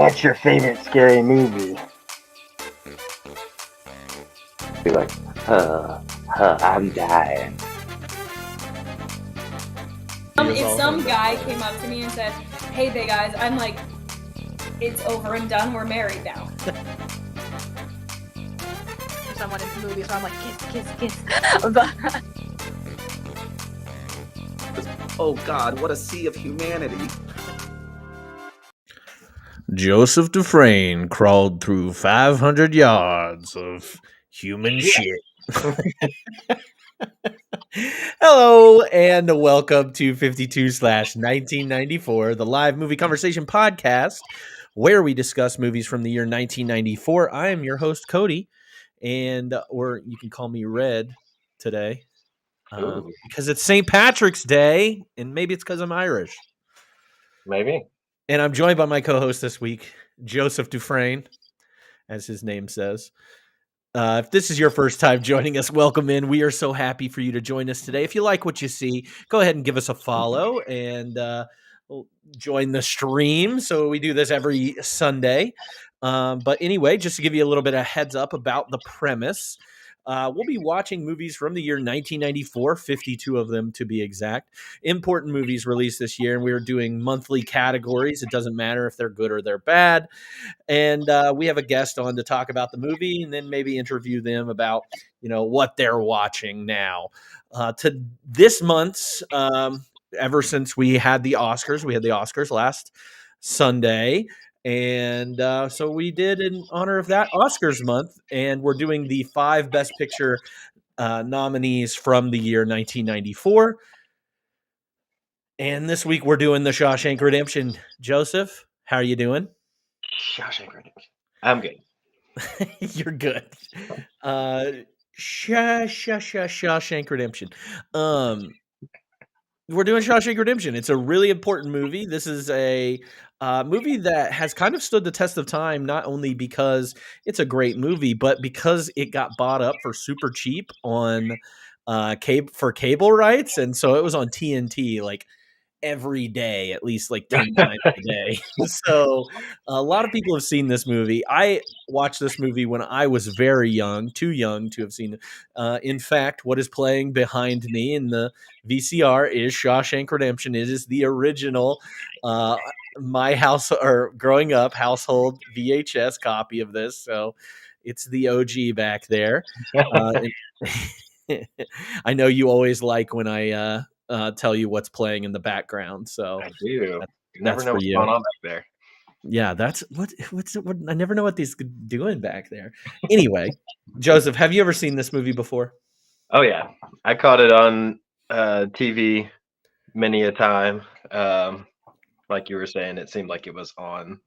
What's your favorite scary movie? Be like, I'm dying. If some guy came up to me and said, "Hey, they guys," I'm like, "It's over and done. We're married now." Someone in the movie, so I'm like, kiss. But oh God, what a sea of humanity. Joseph Dufresne crawled through 500 yards of human shit. Hello and welcome to 52/1994, the live movie conversation podcast, where we discuss movies from the year 1994. I am your host, Cody, and or you can call me Red today because it's St. Patrick's Day, and maybe it's because I'm Irish. Maybe. And I'm joined by my co-host this week, Joseph Dufresne, as his name says. If this is your first time joining us, welcome in. We are so happy for you to join us today. If you like what you see, go ahead and give us a follow and join the stream. So we do this every Sunday. But anyway, just to give you a little bit of heads up about the premise, we'll be watching movies from the year 1994, 52 of them to be exact. Important movies released this year, and we are doing monthly categories. It doesn't matter if they're good or they're bad. And we have a guest on to talk about the movie and then maybe interview them about, what they're watching now. To this month's, ever since we had the Oscars last Sunday. And so we did in honor of that Oscars month, and we're doing the 5 Best Picture nominees from the year 1994. And this week we're doing the Shawshank Redemption. Joseph, how are you doing? Shawshank Redemption. I'm good. You're good. Shawshank Redemption. We're doing Shawshank Redemption. It's a really important movie. This is a movie that has kind of stood the test of time, not only because it's a great movie, but because it got bought up for super cheap on cable rights, and so it was on TNT like every day, at least like 10 times a day. So a lot of people have seen this movie. I watched this movie when I was very young, too young to have seen it. In fact, what is playing behind me in the VCR is Shawshank Redemption. It is the original my house or growing up household VHS copy of this. So it's the OG back there. I know you always like when I tell you what's playing in the background. So I do. That's never know for what's you. going on back there. Yeah, that's what I never know what these doing back there. Anyway, Joseph, have you ever seen this movie before? Oh yeah, I caught it on TV many a time. Like you were saying, it seemed like it was on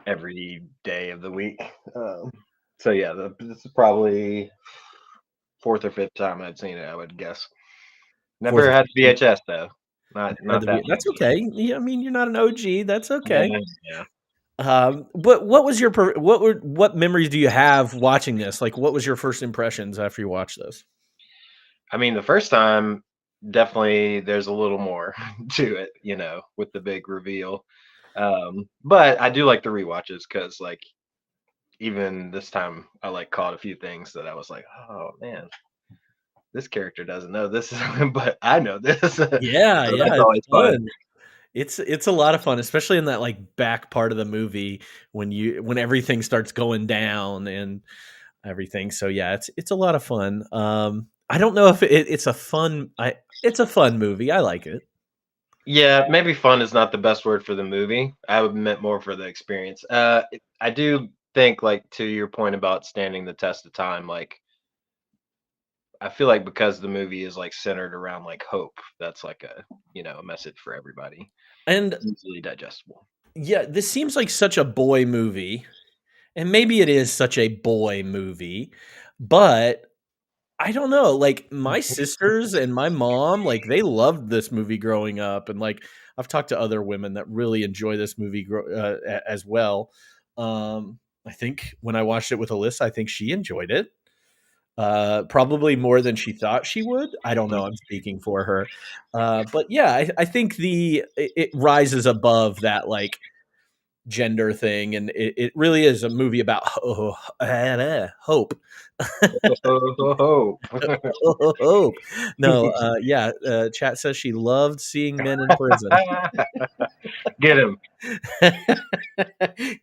every day of the week. So yeah, this is probably 4th or 5th time I've seen it, I would guess. Never had VHS though. Not that. That's okay. Yeah, I mean, you're not an OG. That's okay. Yeah. But what was your what memories do you have watching this? Like, what was your first impressions after you watched this? I mean, the first time, definitely there's a little more to it, with the big reveal. But I do like the rewatches because, like, even this time, I caught a few things that I was like, oh man, this character doesn't know this, but I know this. Yeah, So yeah, that's always fun. It's a lot of fun, especially in that like back part of the movie when everything starts going down and everything. So yeah, it's a lot of fun. I don't know if it's a fun movie. I like it. Yeah, maybe fun is not the best word for the movie. I would meant more for the experience. I do think, like, to your point about standing the test of time, like, I feel like because the movie is like centered around like hope, that's like a message for everybody And easily digestible. yeah, this seems like such a boy movie, and maybe it is such a boy movie, but I don't know. Like my sisters and my mom, like they loved this movie growing up, and like I've talked to other women that really enjoy this movie as well. I think when I watched it with Alyssa, I think she enjoyed it. Probably more than she thought she would. I don't know. I'm speaking for her. But yeah, I think it rises above that like gender thing, and it really is a movie about hope. Oh, Hope. No, chat says she loved seeing men in prison. get him.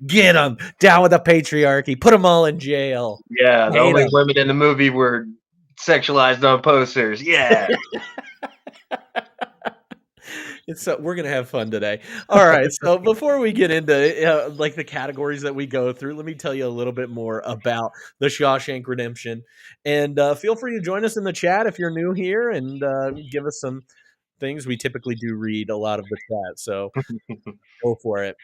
Get them down with the patriarchy. Put them all in jail. Yeah, the Hate only 'em. women in the movie were sexualized on posters. Yeah. We're gonna have fun today. All right. So before we get into like the categories that we go through, let me tell you a little bit more about the Shawshank Redemption, and feel free to join us in the chat if you're new here, and give us some things. We typically do read a lot of the chat, so go for it.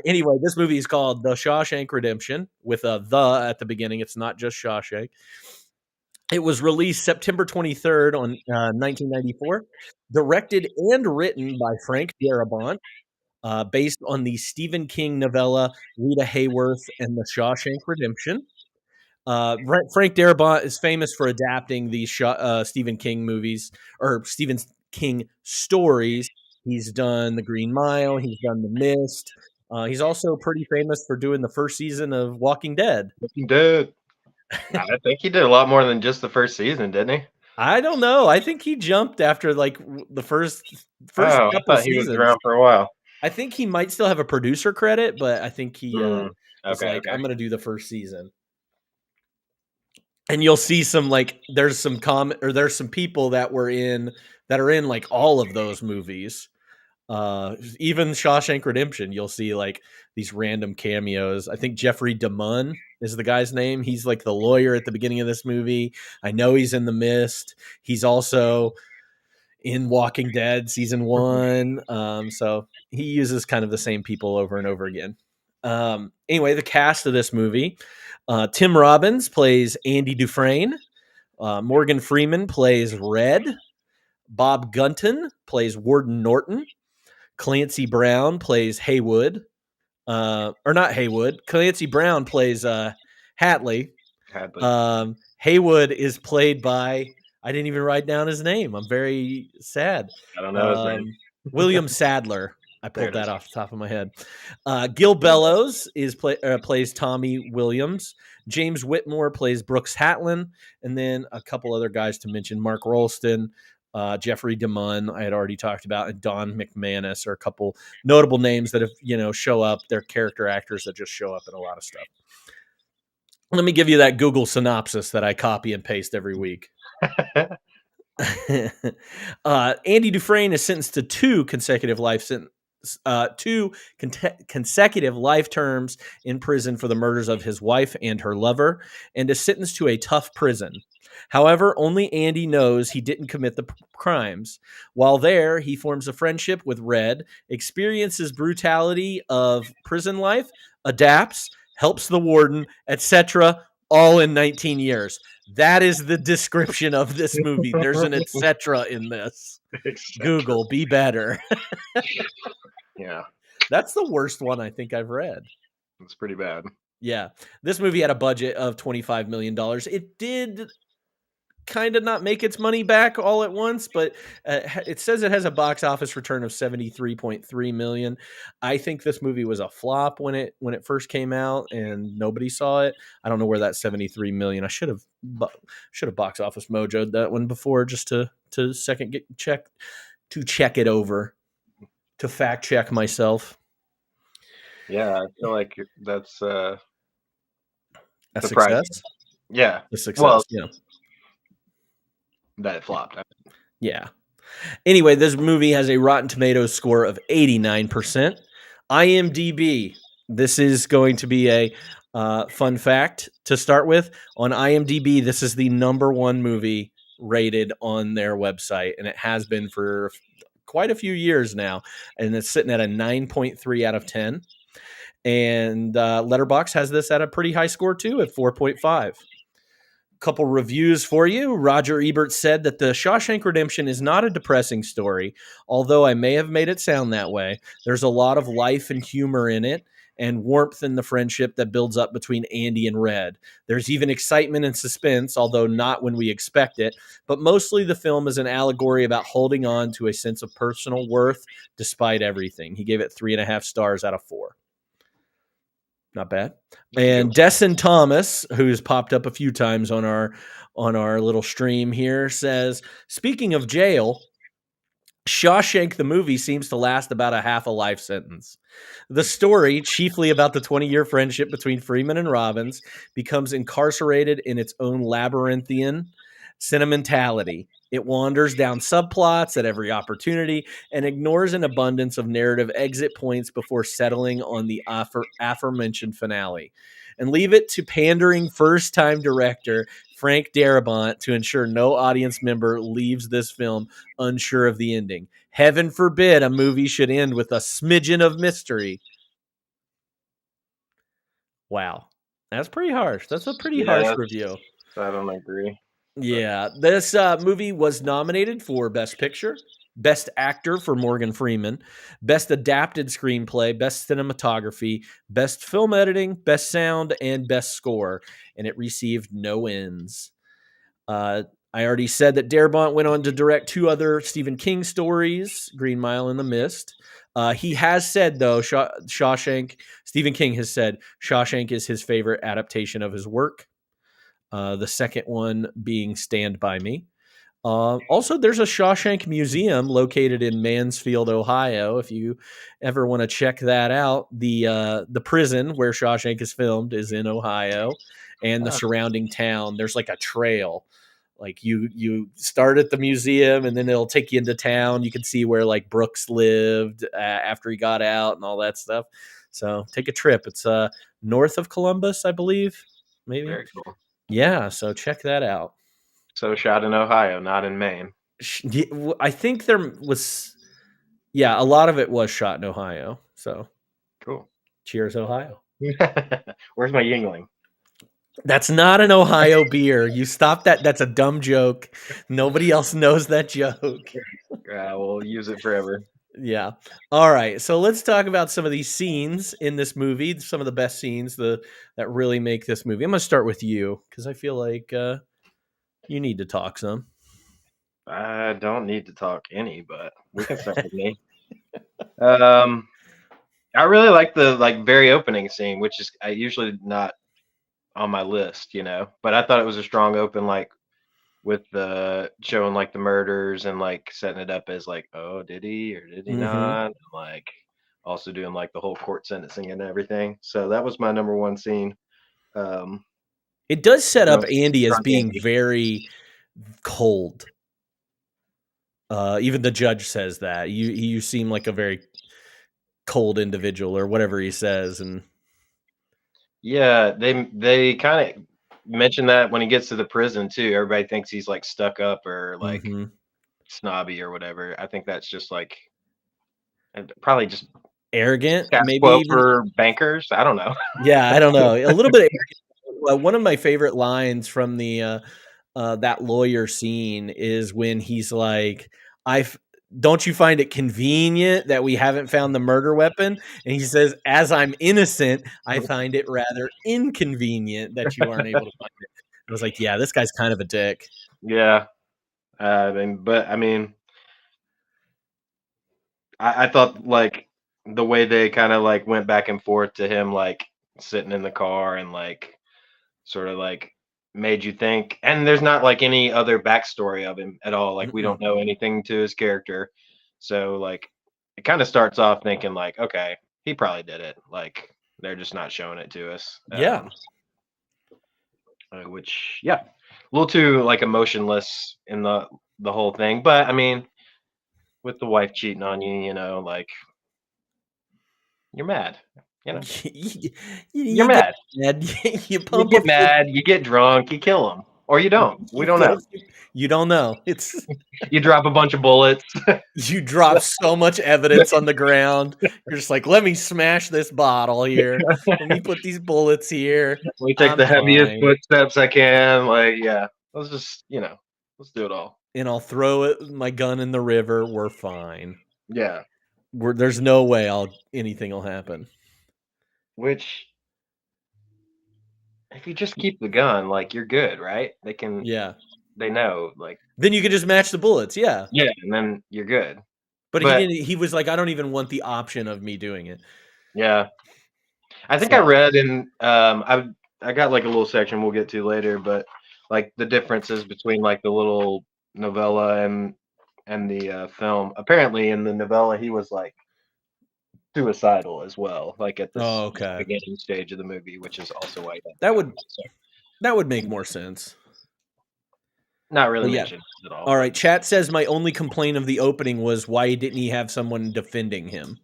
Anyway, this movie is called The Shawshank Redemption with a "the" at the beginning. It's not just Shawshank. It was released September 23rd on 1994, directed and written by Frank Darabont, based on the Stephen King novella Rita Hayworth and The Shawshank Redemption. Frank Darabont is famous for adapting these Stephen King movies or Stephen King stories. He's done The Green Mile. He's done The Mist. He's also pretty famous for doing the first season of Walking Dead. Dude. I think he did a lot more than just the first season, didn't he? I don't know. I think he jumped after like the first Oh, I couple thought he was seasons. around for a while. I think he might still have a producer credit, but I think he was Okay, like, okay. I'm going to do the first season. And you'll see some like there's some there's some people that are in like all of those movies. Even Shawshank Redemption, you'll see like these random cameos. I think Jeffrey DeMunn is the guy's name. He's like the lawyer at the beginning of this movie. I know he's in The Mist. He's also in Walking Dead season 1. So he uses kind of the same people over and over again. Anyway, the cast of this movie, Tim Robbins plays Andy Dufresne. Morgan Freeman plays Red. Bob Gunton plays Warden Norton. Clancy Brown plays Haywood. Or not Haywood. Clancy Brown plays Hatley. Haywood is played by, I didn't even write down his name. I'm very sad. I don't know his name. William Sadler. I pulled that off the top of my head. Gil Bellows plays Tommy Williams. James Whitmore plays Brooks Hatlin. And then a couple other guys to mention. Mark Rolston, Jeffrey DeMunn, I had already talked about, and Don McManus are a couple notable names that have, show up. They're character actors that just show up in a lot of stuff. Let me give you that Google synopsis that I copy and paste every week. Andy Dufresne is sentenced to two consecutive life terms in prison for the murders of his wife and her lover, and is sentenced to a tough prison. However, only Andy knows he didn't commit the crimes. While there, he forms a friendship with Red, experiences brutality of prison life, adapts, helps the warden, etc., all in 19 years. That is the description of this movie. There's an etc. in this. Google, be better. Yeah. That's the worst one I think I've read. It's pretty bad. Yeah. This movie had a budget of $25 million. It did kind of not make its money back all at once, but it says it has a box office return of $73.3 million. I think this movie was a flop when it first came out and nobody saw it. I don't know where that $73 million. I should have box office mojoed that one before just to check it over, to fact check myself. Yeah, I feel like that's a surprising. success. Yeah, a success. Well, yeah. That it flopped. Yeah. Anyway, this movie has a Rotten Tomatoes score of 89%. IMDb. This is going to be a fun fact to start with. On IMDb, this is the #1 movie rated on their website, and it has been for quite a few years now. And it's sitting at a 9.3 out of 10. And Letterboxd has this at a pretty high score too, at 4.5. Couple reviews for you. Roger Ebert said that The Shawshank Redemption is not a depressing story, although I may have made it sound that way. There's a lot of life and humor in it, and warmth in the friendship that builds up between Andy and Red. There's even excitement and suspense, although not when we expect it, but mostly the film is an allegory about holding on to a sense of personal worth despite everything. He gave it 3.5 stars out of 4. Not bad. And Desson Thomas, who's popped up a few times on our little stream here, says, speaking of jail, Shawshank the movie seems to last about a half a life sentence. The story, chiefly about the 20-year friendship between Freeman and Robbins, becomes incarcerated in its own labyrinthian sentimentality. It wanders down subplots at every opportunity and ignores an abundance of narrative exit points before settling on the aforementioned finale. And leave it to pandering first-time director Frank Darabont to ensure no audience member leaves this film unsure of the ending. Heaven forbid a movie should end with a smidgen of mystery. Wow. That's pretty harsh. That's a pretty harsh review. I don't agree. Yeah. This movie was nominated for Best Picture, Best Actor for Morgan Freeman, Best Adapted Screenplay, Best Cinematography, Best Film Editing, Best Sound, and Best Score. And it received no wins. I already said that Darabont went on to direct 2 other Stephen King stories, Green Mile and The Mist. He has said, though, Stephen King has said Shawshank is his favorite adaptation of his work. The second one being Stand By Me. Also, there's a Shawshank Museum located in Mansfield, Ohio. If you ever want to check that out, the prison where Shawshank is filmed is in Ohio, and the surrounding town. There's like a trail. Like you start at the museum, and then it'll take you into town. You can see where like Brooks lived after he got out and all that stuff. So take a trip. It's north of Columbus, I believe. Maybe. Very cool. Yeah, so check that out. So shot in Ohio, not in Maine. I think there was, a lot of it was shot in Ohio. So cool. Cheers, Ohio. Where's my Yingling? That's not an Ohio beer. You stop that. That's a dumb joke. Nobody else knows that joke. We'll use it forever. Yeah. All right. So let's talk about some of these scenes in this movie. Some of the best scenes that really make this movie. I'm going to start with you because I feel like you need to talk some. I don't need to talk any, but we can start with me. I really like the very opening scene, which is usually not on my list, but I thought it was a strong open, with the showing the murders and setting it up as oh, did he or did he not? And, also doing the whole court sentencing and everything. So that was my number one scene. It does set up Andy as being very cold. Even the judge says that you seem like a very cold individual or whatever he says. And yeah, they kind of mention that when he gets to the prison too. Everybody thinks he's stuck up or snobby or whatever. I think that's just probably just arrogant, maybe even for bankers. I don't know. Yeah, I don't know. A little bit arrogant. One of my favorite lines from the that lawyer scene is when he's like, don't you find it convenient that we haven't found the murder weapon? And he says, as I'm innocent, I find it rather inconvenient that you aren't able to find it. I was like, yeah, this guy's kind of a dick. Yeah. I thought the way they kind of went back and forth to him sitting in the car and sort of made you think, and there's not any other backstory of him at all. We don't know anything to his character. So it kind of starts off thinking okay, he probably did it. They're just not showing it to us. Yeah. Which, a little too emotionless in the whole thing. But with the wife cheating on you, you're mad. You're mad. You get mad. You get drunk. You kill him, or you don't. We don't know. You don't know. You drop a bunch of bullets. You drop so much evidence on the ground. You're just like, let me smash this bottle here. Let me put these bullets here. We take the heaviest footsteps I can. Let's just let's do it all. And I'll throw my gun in the river. We're fine. Yeah. There's no way anything will happen. Which, if you just keep the gun, you're good, right? They can. Yeah. They know, Then you can just match the bullets. Yeah. Yeah, and then you're good. But he didn't. He was like, I don't even want the option of me doing it. Yeah. I think So- I read in I got like a little section we'll get to later, but like the differences between like the little novella and the film. Apparently, in the novella, he was like suicidal as well, like at Oh, this okay. beginning stage of the movie, which is also why That would make more sense. not really But yeah. mentioned at all. All right, chat says my only complaint of the opening was why didn't he have someone defending him?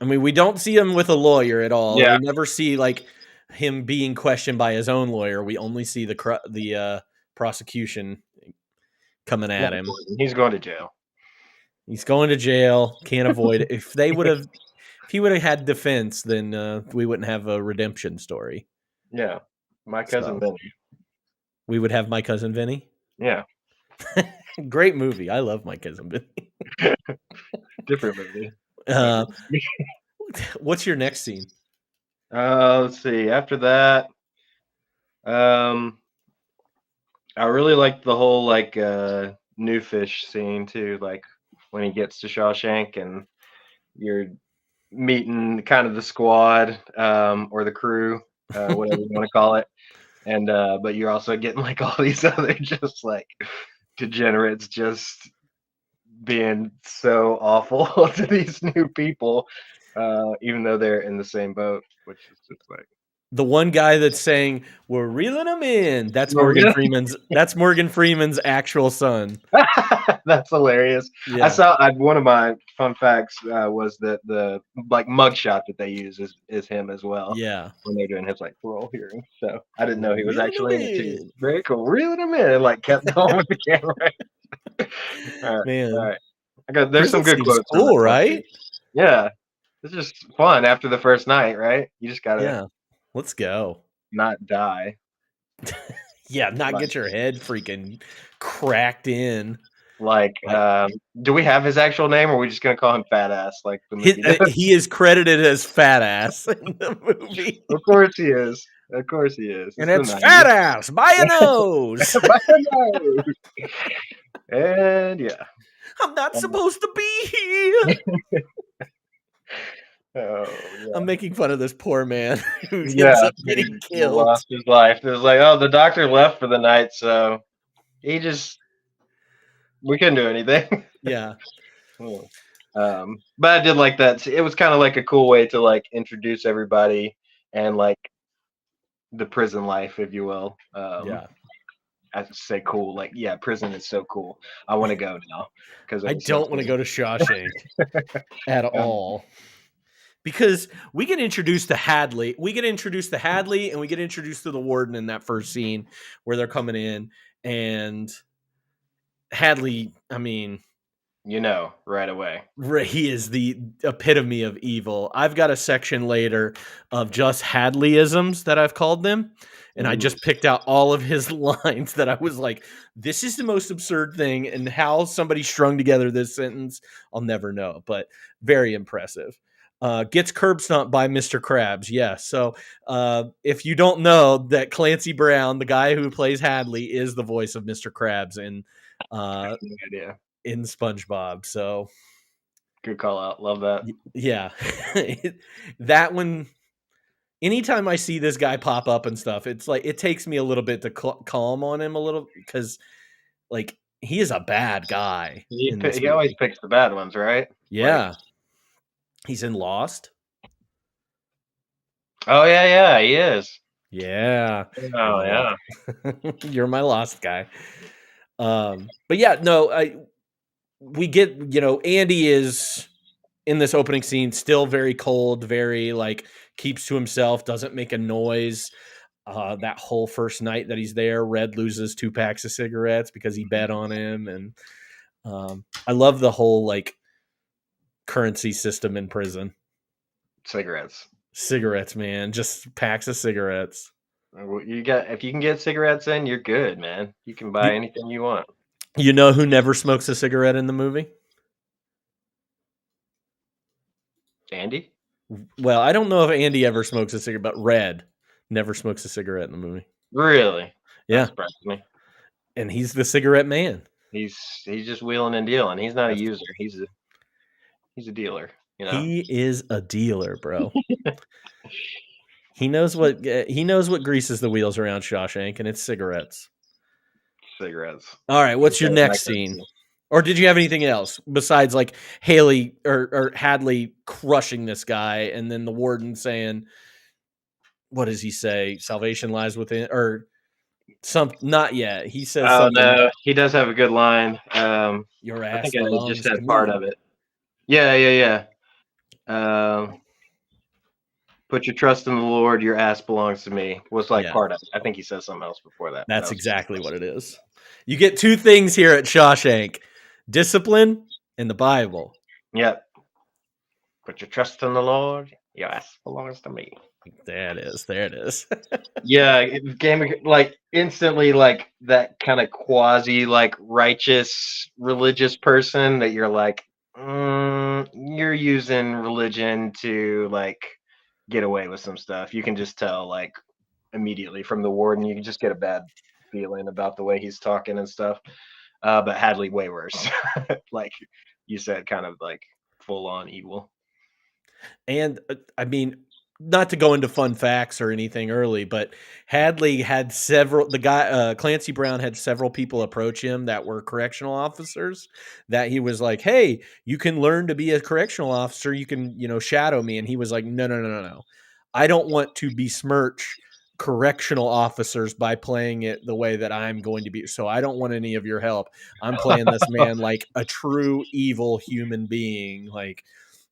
I mean, we don't see him with a lawyer at all. Yeah. We never see like him being questioned by his own lawyer. We only see the prosecution coming at him. He's going to jail. He's going to jail. Can't avoid it. If he would have had defense, then we wouldn't have a redemption story. Yeah, my cousin So. Vinny. We would have My Cousin Vinny. Yeah, Great movie. I love My Cousin Vinny. different movie. What's your next scene? Let's see. After that, I really liked the whole like new fish scene too. Like when he gets to Shawshank and you're meeting kind of the squad or the crew, whatever you want to call it. And but you're also getting like all these other just like degenerates just being so awful to these new people, even though they're in the same boat, which is just like The one guy that's saying we're reeling him in. That's We're Morgan reeling- Freeman's. That's Morgan Freeman's actual son. that's hilarious. Yeah. I saw one of my fun facts was that the like mugshot that they use is him as well. Yeah. When they're doing his like parole hearing. So I didn't know he was Reeling actually him in it too. in. Very cool. Reeling him in and like kept going with the camera. All right. Man. All right. There's some good Prison quotes. seems from cool, that. right? Yeah. It's just fun after the first night, right? You just gotta Yeah. Let's go. not die. Yeah, not Right. get your head freaking cracked in. Like, do we have his actual name, or are we just gonna call him Fat Ass? Like the movie does? He is credited as Fat Ass in the movie. Of course he is. Of course he is. And It's it's the 90s. Fat Ass by a nose. And yeah. I'm not supposed to be here. Oh, yeah. I'm making fun of this poor man who ends Yeah, up getting he killed. lost his life. It was like, oh, the doctor left for the night, so we couldn't do anything. Yeah. But I did like that. It was kind of like a cool way to like introduce everybody and like the prison life, if you will. Yeah. I have to say cool. Like, yeah, prison is so cool. I want to go now because I don't want to go to Shawshank at all. Because we get introduced to Hadley. We get introduced to Hadley and we get introduced to the warden in that first scene where they're coming in. And Hadley, I mean, right away. he is the epitome of evil. I've got a section later of just Hadleyisms that I've called them. And I just picked out all of his lines that I was like, this is the most absurd thing. And how somebody strung together this sentence, I'll never know. But very impressive. Gets curb stomped by Mr. Krabs. Yeah. So if you don't know that Clancy Brown, the guy who plays Hadley, is the voice of Mr. Krabs in No idea. in SpongeBob. So Good call out. Love that. yeah, that one. Anytime I see this guy pop up and stuff, it's like it takes me a little bit to calm on him a little because, like, he is a bad guy. He in this always movie. picks the bad ones, right? Yeah, he's in Lost. Oh yeah, he is. Yeah. Oh yeah. You're my Lost guy. But yeah, no, we get, Andy is in this opening scene still very cold, very like keeps to himself, doesn't make a noise. That whole first night that he's there, Red loses 2 packs of cigarettes because he bet on him. And I love the whole like currency system in prison. Cigarettes, man, just packs of cigarettes. If you can get cigarettes in, you're good, man. You can buy anything you want. You know who never smokes a cigarette in the movie? Andy? Well, I don't know if Andy ever smokes a cigarette, but Red never smokes a cigarette in the movie. Really? Yeah. That surprised me. And he's the cigarette man. He's just wheeling and dealing. He's not a user. He's a dealer. You know, He is a dealer, bro. He knows what greases the wheels around Shawshank, and it's cigarettes. cigarettes. All right, what's your Yeah, next like that scene? too. Or did you have anything else besides like Haley or Hadley crushing this guy, and then the warden saying, "What does he say? Salvation lies within," or some? Not yet. He says Oh something. no, he does have a good line. Your I ass think I just belongs to had part me. of it. Yeah. Put your trust in the Lord. Your ass belongs to me. Was like Yeah. part of it. I think he says something else before that. That's exactly what it is. You get two things here at Shawshank: discipline and the Bible. Yep. Put your trust in the Lord. Your ass belongs to me. There it is. There it is. Yeah, it gave like instantly like that kind of quasi like righteous religious person that you're like, you're using religion to like get away with some stuff. You can just tell like immediately from the warden. You can just get a bad feeling about the way he's talking and stuff. But Hadley way worse. Like you said, kind of like full on evil. And I mean, not to go into fun facts or anything early, but Hadley had Clancy Brown had several people approach him that were correctional officers that he was like, "Hey, you can learn to be a correctional officer. You can, shadow me." And he was like, No. I don't want to besmirch correctional officers by playing it the way that I'm going to be. So I don't want any of your help. I'm playing this man like a true evil human being, like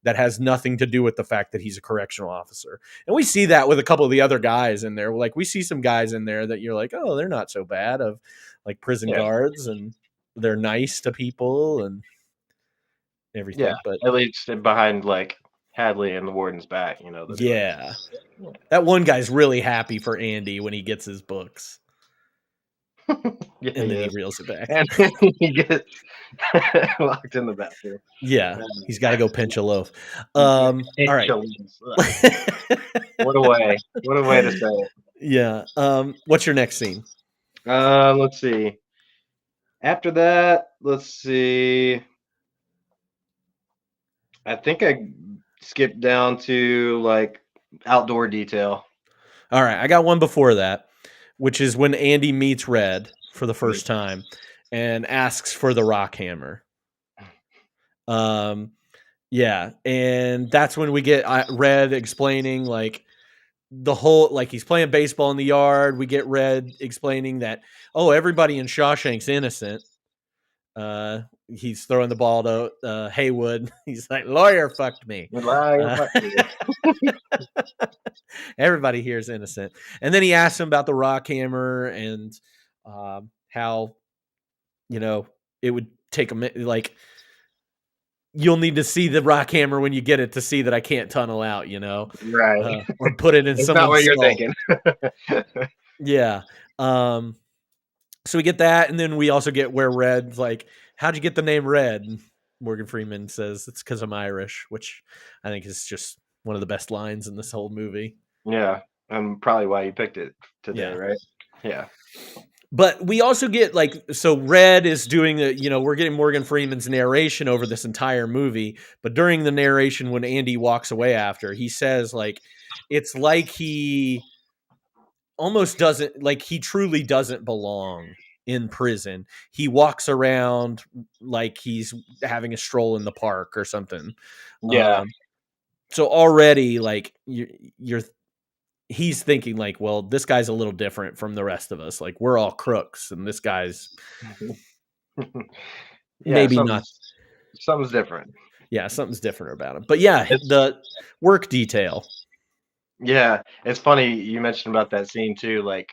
that has nothing to do with the fact that he's a correctional officer. And we see that with a couple of the other guys in there. Like we see some guys in there that you're like, oh, they're not so bad, of like prison guards, and they're nice to people and everything. Yeah, but at least behind like Hadley and the warden's back, yeah, that one guy's really happy for Andy when he gets his books. Yeah, and then he reels it back. And he gets locked in the bathroom. Yeah, he's got to go pinch a loaf. All right. What a way to say it. Yeah. What's your next scene? Let's see. After that, let's see. I think I skipped down to like outdoor detail. All right, I got one before that, which is when Andy meets Red for the first time and asks for the rock hammer. Yeah, and that's when we get Red explaining like the whole, like he's playing baseball in the yard. We get Red explaining that, oh, everybody in Shawshank's innocent. He's throwing the ball to Haywood. He's like, lawyer fucked me. Everybody here is innocent. And then he asks him about the rock hammer and how, it would take a minute. Like, you'll need to see the rock hammer when you get it to see that I can't tunnel out, right? Or put it in It's someone's not what you're skull. thinking. Yeah. So we get that, and then we also get where Red's like, how'd you get the name Red? And Morgan Freeman says it's because I'm Irish, which I think is just one of the best lines in this whole movie. Yeah, and probably why you picked it today, right? Yeah. But we also get so Red is doing we're getting Morgan Freeman's narration over this entire movie. But during the narration, when Andy walks away after, he says it's like he almost doesn't, like he truly doesn't belong in prison. He walks around like he's having a stroll in the park or something. Yeah. So already he's thinking like, well, this guy's a little different from the rest of us. Like we're all crooks and this guy's maybe not. Something's different. Yeah, something's different about him. But yeah, the work detail. Yeah, it's funny you mentioned about that scene too. Like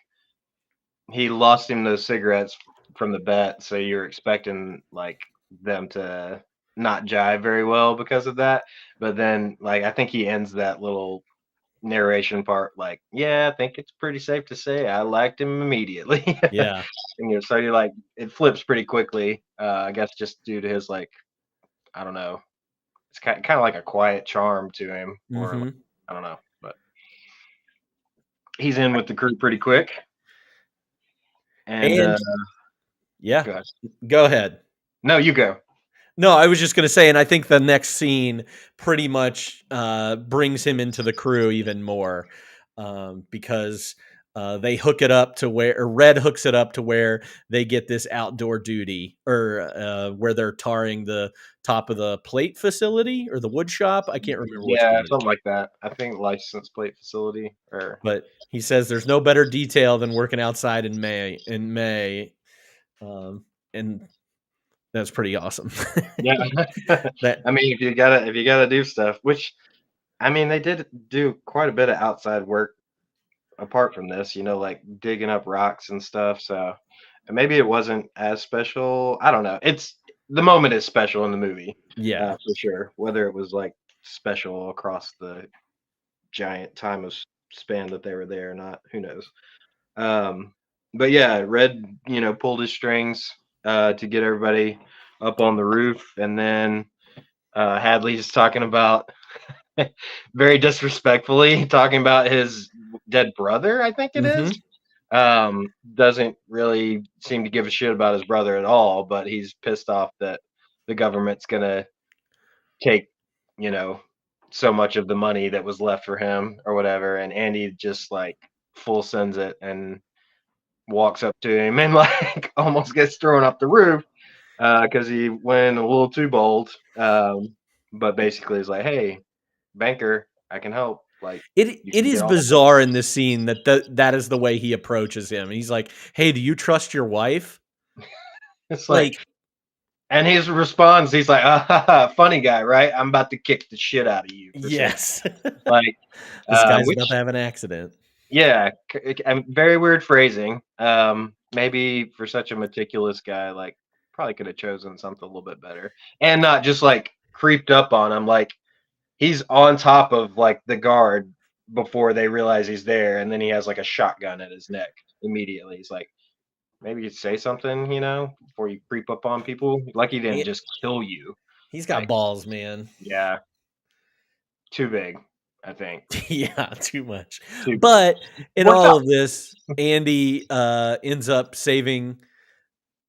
he lost him those cigarettes from the bet, so you're expecting like them to not jive very well because of that. But then like I think he ends that little narration part like, yeah, I think it's pretty safe to say I liked him immediately. Yeah. And so you're like, it flips pretty quickly. I guess just due to his like, I don't know, it's kind of like a quiet charm to him, or like, I don't know, but he's in with the crew pretty quick. And yeah, go ahead. No, you go. No, I was just going to say, and I think the next scene pretty much brings him into the crew even more because they hook it up to or Red hooks it up to where they get this outdoor duty or where they're tarring the top of the plate facility or the wood shop. I can't remember which Yeah, one. something like that. I think license plate facility or But he says there's no better detail than working outside in May. And that's pretty awesome. yeah. That I mean, if you gotta do stuff, which I mean, they did do quite a bit of outside work apart from this, like digging up rocks and stuff. So maybe it wasn't as special. I don't know. It's the moment is special in the movie, yeah. for sure. Whether it was like special across the giant time of span that they were there or not, who knows? But yeah, Red, pulled his strings to get everybody up on the roof, and then Hadley's talking about very disrespectfully talking about his dead brother, I think it is. Doesn't really seem to give a shit about his brother at all, but he's pissed off that the government's gonna take, so much of the money that was left for him or whatever. And Andy just like full sends it and walks up to him and like almost gets thrown off the roof because he went a little too bold. But basically, he's like, "Hey, banker, I can help." Like, It you it can is get all the bizarre in this scene that is the way he approaches him. He's like, "Hey, do you trust your wife?" It's like, Like, and he responds, he's like, "Ah, ha, ha, funny guy, right? I'm about to kick the shit out of you for saying yes, that." Like, this guy's about which to have an accident. yeah, very weird phrasing. Maybe for such a meticulous guy, like probably could have chosen something a little bit better, and not just like creeped up on him. Like he's on top of like the guard before they realize he's there, and then he has like a shotgun at his neck immediately. He's like, maybe you'd say something, before you creep up on people. Like he didn't He, just kill you. he's got Like, balls, man. yeah, too big, I think. Yeah, too much. Too big. But in Worked all out. of this, Andy ends up saving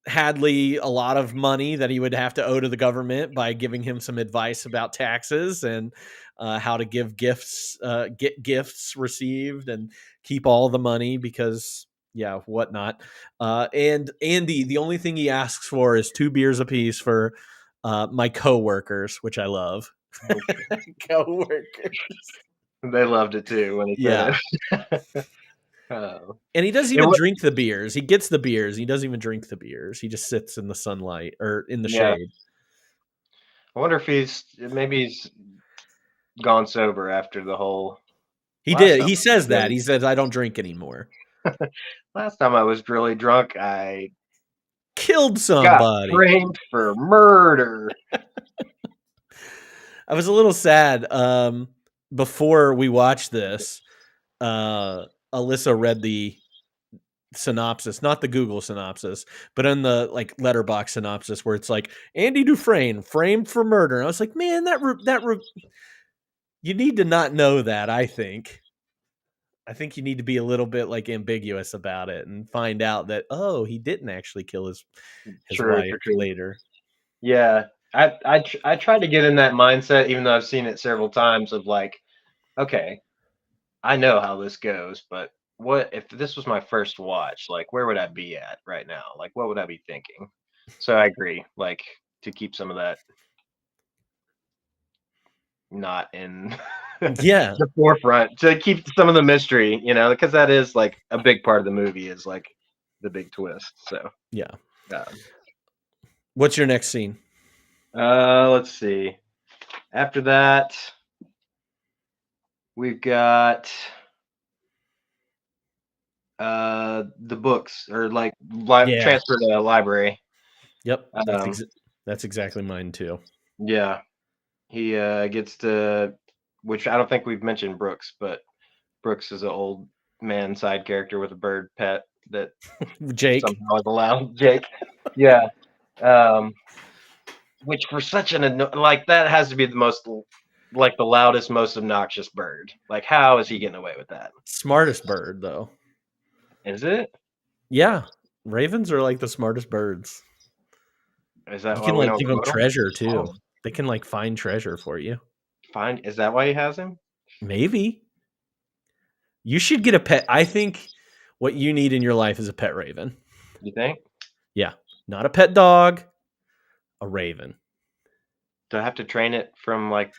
Hadley a lot of money that he would have to owe to the government by giving him some advice about taxes and how to give gifts, get gifts received, and keep all the money because, yeah, whatnot. And Andy, the only thing he asks for is 2 beers apiece for my coworkers, which I love. Coworkers, They loved it too when he yeah. said it. Oh. And he doesn't It even wa- drink the beers. He gets the beers. He doesn't even drink the beers. He just sits in the sunlight or in the yeah, shade. I wonder if maybe he's gone sober after the whole. He Last did. time, He says that. really, He says, "I don't drink anymore." last time I was really drunk, I Killed got somebody. framed for murder. I was a little sad. Before we watched this, Alyssa read the synopsis, not the Google synopsis, but in the like letterbox synopsis where it's like Andy Dufresne framed for murder. And I was like, man, you need to not know that. I think you need to be a little bit like ambiguous about it and find out that he didn't actually kill his True, wife for true. later. Yeah, I tried to get in that mindset, even though I've seen it several times. Of like, okay, I know how this goes, but what if this was my first watch? Like, where would I be at right now? Like, what would I be thinking? So I agree. Like, to keep some of that not in Yeah, the forefront, to keep some of the mystery, because that is like a big part of the movie is like the big twist. So yeah. um, What's your next scene? let's see. After that, we've got the books or like Yeah. transfer to the library. Yep, Um, that's exactly mine too. yeah, he gets to, which I don't think we've mentioned Brooks, but Brooks is an old man side character with a bird pet that Jake. somehow is allowed. Jake, yeah. Which for such like that has to be the most, like the loudest, most obnoxious bird. Like, how is he getting away with that? Smartest bird though. Is it? Yeah, ravens are like the smartest birds. Is that You why can we like don't give them promote him? treasure too. Oh, They can like find treasure for you. fine. Is that why he has him? Maybe you should get a pet. I think what you need in your life is a pet raven. You think? Yeah, not a pet dog, a raven. Do I have to train it from like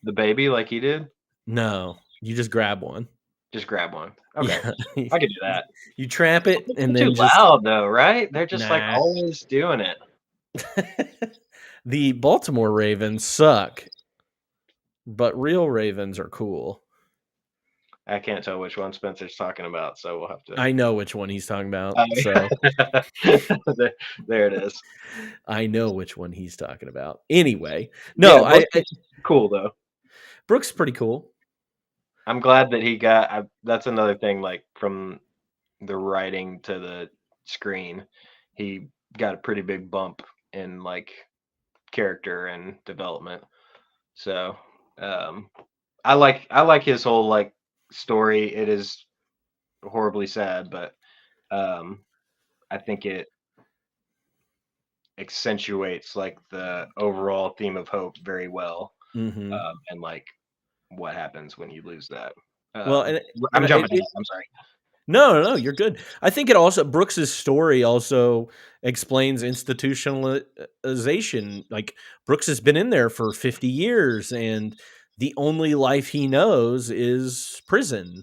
the baby like he did? No, you just grab one. Just grab one. Okay, Yeah. I could do that. You trap it and They're then too just loud though, right? They're just like Nah. always doing it. The Baltimore Ravens suck, but real ravens are cool. I can't tell which one Spencer's talking about, so we'll have to. I know which one he's talking about. Oh, So there it is. I know which one he's talking about. Anyway, no, Yeah, Brooks is cool though. Brooks is pretty cool. I'm glad that he got. That's another thing. Like from the writing to the screen, he got a pretty big bump in like character and development. So I like his whole like story. It is horribly sad, but I think it accentuates like the overall theme of hope very well, Mm-hmm. and like what happens when you lose that. Well, and I'm jumping ahead. I'm sorry. No, you're good. I think it also Brooks's story also explains institutionalization. Like Brooks has been in there for 50 years, and the only life he knows is prison.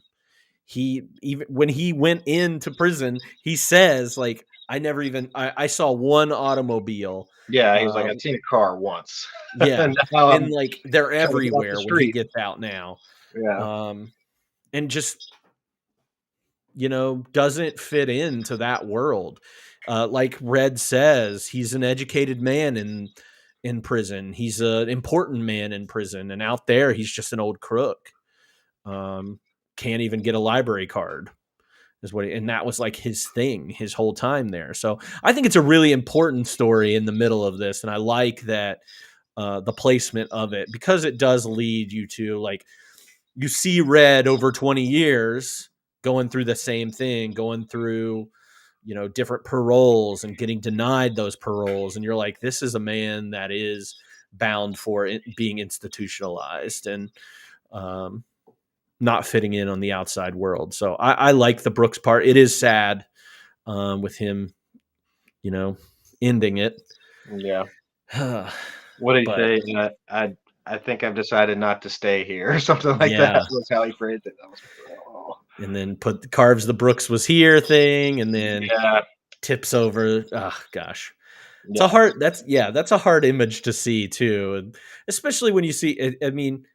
He even when he went into prison, he says like I saw one automobile. Yeah, he was like, I've seen a car once. Yeah, Now and I'm like they're trying to get off the everywhere when he street. gets out now. Yeah, And just doesn't fit into that world. Like Red says, he's an educated man in prison. He's an important man in prison, and out there, he's just an old crook. Can't even get a library card, and that was like his thing his whole time there. So I think it's a really important story in the middle of this, and I like that the placement of it because it does lead you to like you see Red over 20 years going through the same thing, going through, different paroles and getting denied those paroles. And you're like, this is a man that is bound for being institutionalized and not fitting in on the outside world. So I like the Brooks part. It is sad with him, ending it. yeah. What did he say? I think I've decided not to stay here or something like that. Was how he phrased it. That was and then carves the Brooks was here thing, and then tips over. Oh gosh, it's a hard. That's a hard image to see too, and especially when you see. I mean,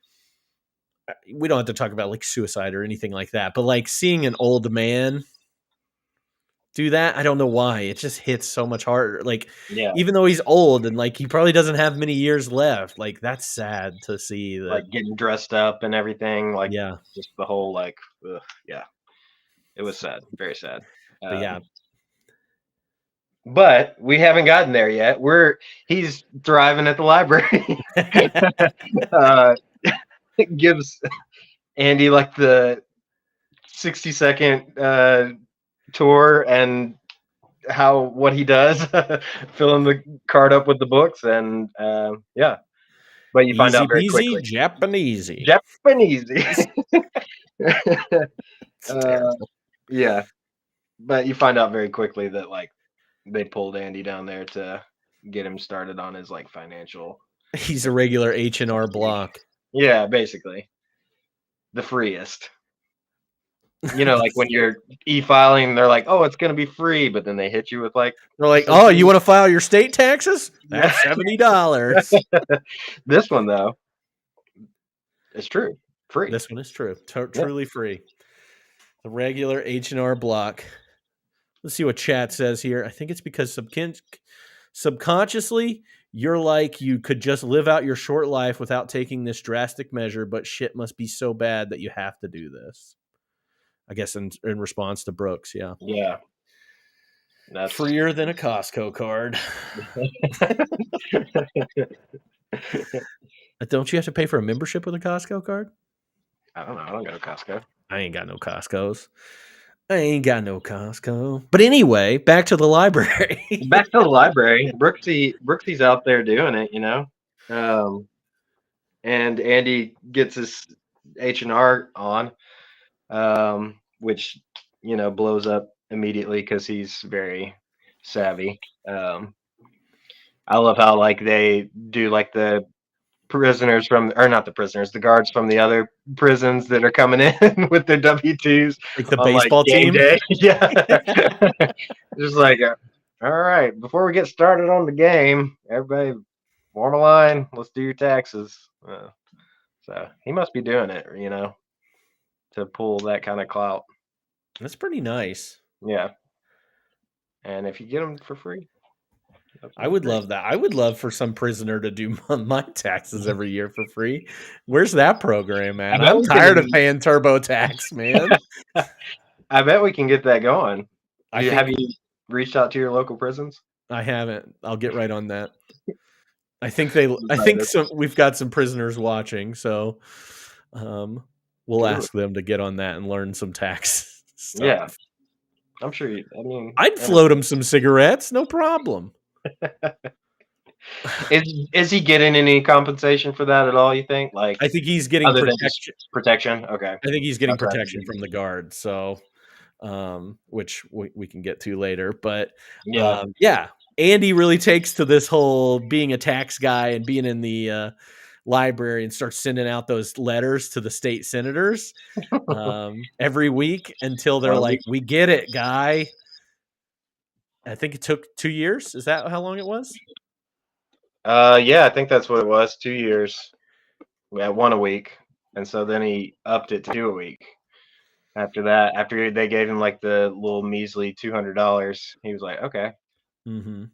we don't have to talk about like suicide or anything like that, but like seeing an old man do that, I don't know why. It just hits so much harder. Like, even though he's old and like he probably doesn't have many years left, like that's sad to see that. Like getting dressed up and everything. Like, yeah, just the whole like, yeah, it was sad, very sad. But but we haven't gotten there yet. He's thriving at the library. Gives Andy like the 60-second tour and what he does, filling the card up with the books, and but you find out very quickly. Japanese. Yeah, but you find out very quickly that like they pulled Andy down there to get him started on his like financial. He's a regular H&R Block. Yeah, basically the freest. Like when you're e-filing, they're like, "Oh, it's gonna be free," but then they hit you with like, they're like, "Oh, you want to file your state taxes? That's $70." This one though, it's true, free. This one is true, truly free. The regular H&R Block. Let's see what chat says here. I think it's because subconsciously you're like you could just live out your short life without taking this drastic measure, but shit must be so bad that you have to do this. I guess in response to Brooks, yeah. Yeah. That's freer than a Costco card. Don't you have to pay for a membership with a Costco card? I don't know. I don't go to Costco. I ain't got no Costcos. I ain't got no Costco. But anyway, back to the library. Back to the library. Brooksy's out there doing it, you know. And Andy gets his H&R on, which blows up immediately because he's very savvy. I love how like they do like the prisoners from, or not the prisoners, the guards from the other prisons that are coming in with their W-2s Like the on like baseball game team. day. Yeah. Just like, all right, before we get started on the game, everybody form a line. Let's do your taxes. So he must be doing it, to pull that kind of clout. That's pretty nice. Yeah. And if you get them for free, I would love that. I would love for some prisoner to do my taxes every year for free. Where's that program at? I'm tired of paying TurboTax, man. I bet we can get that going. Have you reached out to your local prisons? I haven't. I'll get right on that. We've got some prisoners watching, so we'll ask them to get on that and learn some tax stuff. Yeah. I'm sure I'd float him some cigarettes, no problem. Is he getting any compensation for that at all, you think? Like, I think he's getting protection. Okay. I think he's getting protection from the guards, so which we can get to later. But yeah, Andy really takes to this whole being a tax guy and being in the library and starts sending out those letters to the state senators every week until they're like, we get it, guy. I think it took 2 years. Is that how long it was? Yeah, I think that's what it was. 2 years. We had 1 a week. And so then he upped it to 2 a week. After that, after they gave him like the little measly $200, he was like, okay. Mm-hmm.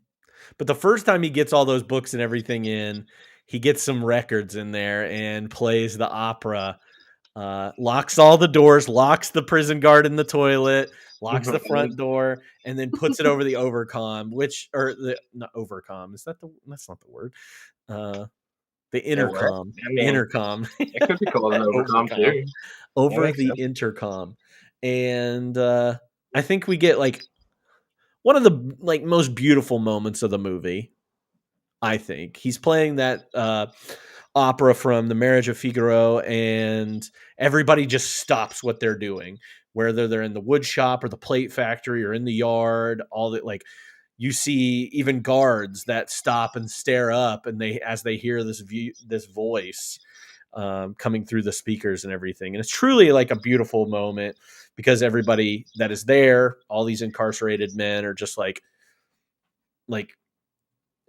But the first time he gets all those books and everything in, he gets some records in there and plays the opera, locks all the doors, locks the prison guard in the toilet, locks the front door, and then puts it over the overcom, not overcom. That's not the word. The intercom. Intercom. It could be called an overcom too. Over the intercom. And I think we get like one of the like most beautiful moments of the movie. I think he's playing that opera from The Marriage of Figaro, and everybody just stops what they're doing, whether they're in the wood shop or the plate factory or in the yard. All that, like, you see even guards that stop and stare up, and as they hear this voice coming through the speakers and everything. And it's truly like a beautiful moment because everybody that is there, all these incarcerated men, are just like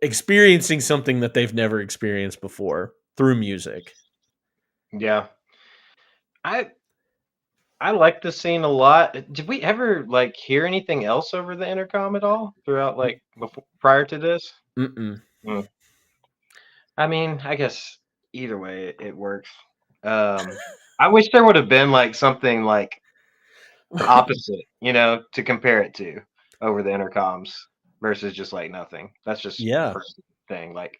experiencing something that they've never experienced before through music. Yeah. I like this scene a lot. Did we ever like hear anything else over the intercom at all throughout, like, prior to this? Mm-mm. I mean, I guess either way it works. I wish there would have been like something like opposite, to compare it to over the intercoms versus just like nothing. That's just the first thing. Like,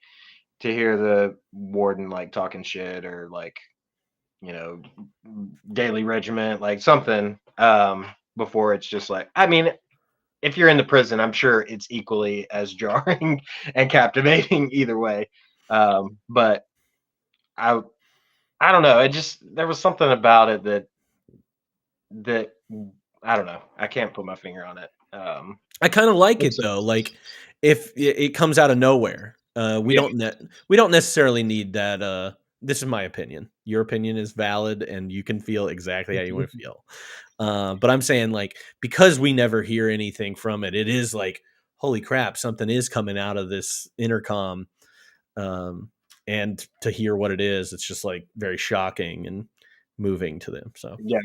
to hear the warden like talking shit or like, daily regiment, like something, before it's just like, I mean, if you're in the prison, I'm sure it's equally as jarring and captivating either way. But I don't know. There was something about it that I don't know. I can't put my finger on it. I kind of like it though. Like, if it comes out of nowhere, we don't necessarily need that. This is my opinion. Your opinion is valid, and you can feel exactly how you want to feel. But I'm saying, like, because we never hear anything from it, it is like, holy crap, something is coming out of this intercom. And to hear what it is, it's just like very shocking and moving to them. So yeah,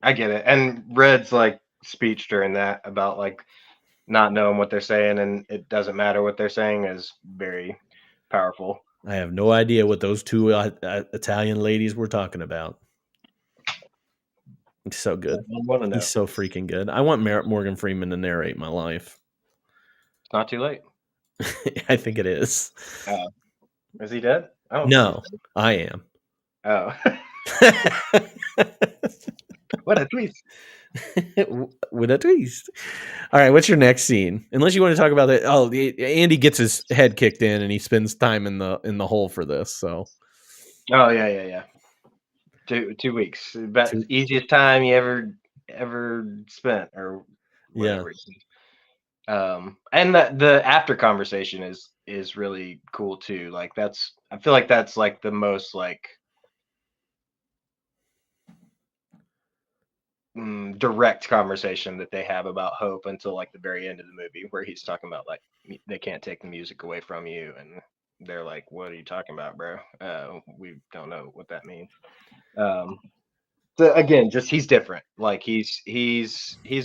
I get it. And Red's like speech during that about like not knowing what they're saying and it doesn't matter what they're saying is very powerful. I have no idea what those two Italian ladies were talking about. It's so good. He's so freaking good. I want Morgan Freeman to narrate my life. It's not too late. I think it is. Is he dead? No, I am. Oh. What a twist! With a twist. All right, what's your next scene? Unless you want to talk about it. Oh, Andy gets his head kicked in, and he spends time in the hole for this. So, Oh yeah. 2 weeks, about Two- easiest time you ever spent, or yeah, whatever. And the after conversation is really cool too. Like I feel like that's like the most like direct conversation that they have about hope until like the very end of the movie, where he's talking about like they can't take the music away from you, and they're like, "What are you talking about, bro? We don't know what that means." Um, so again, just he's different. Like he's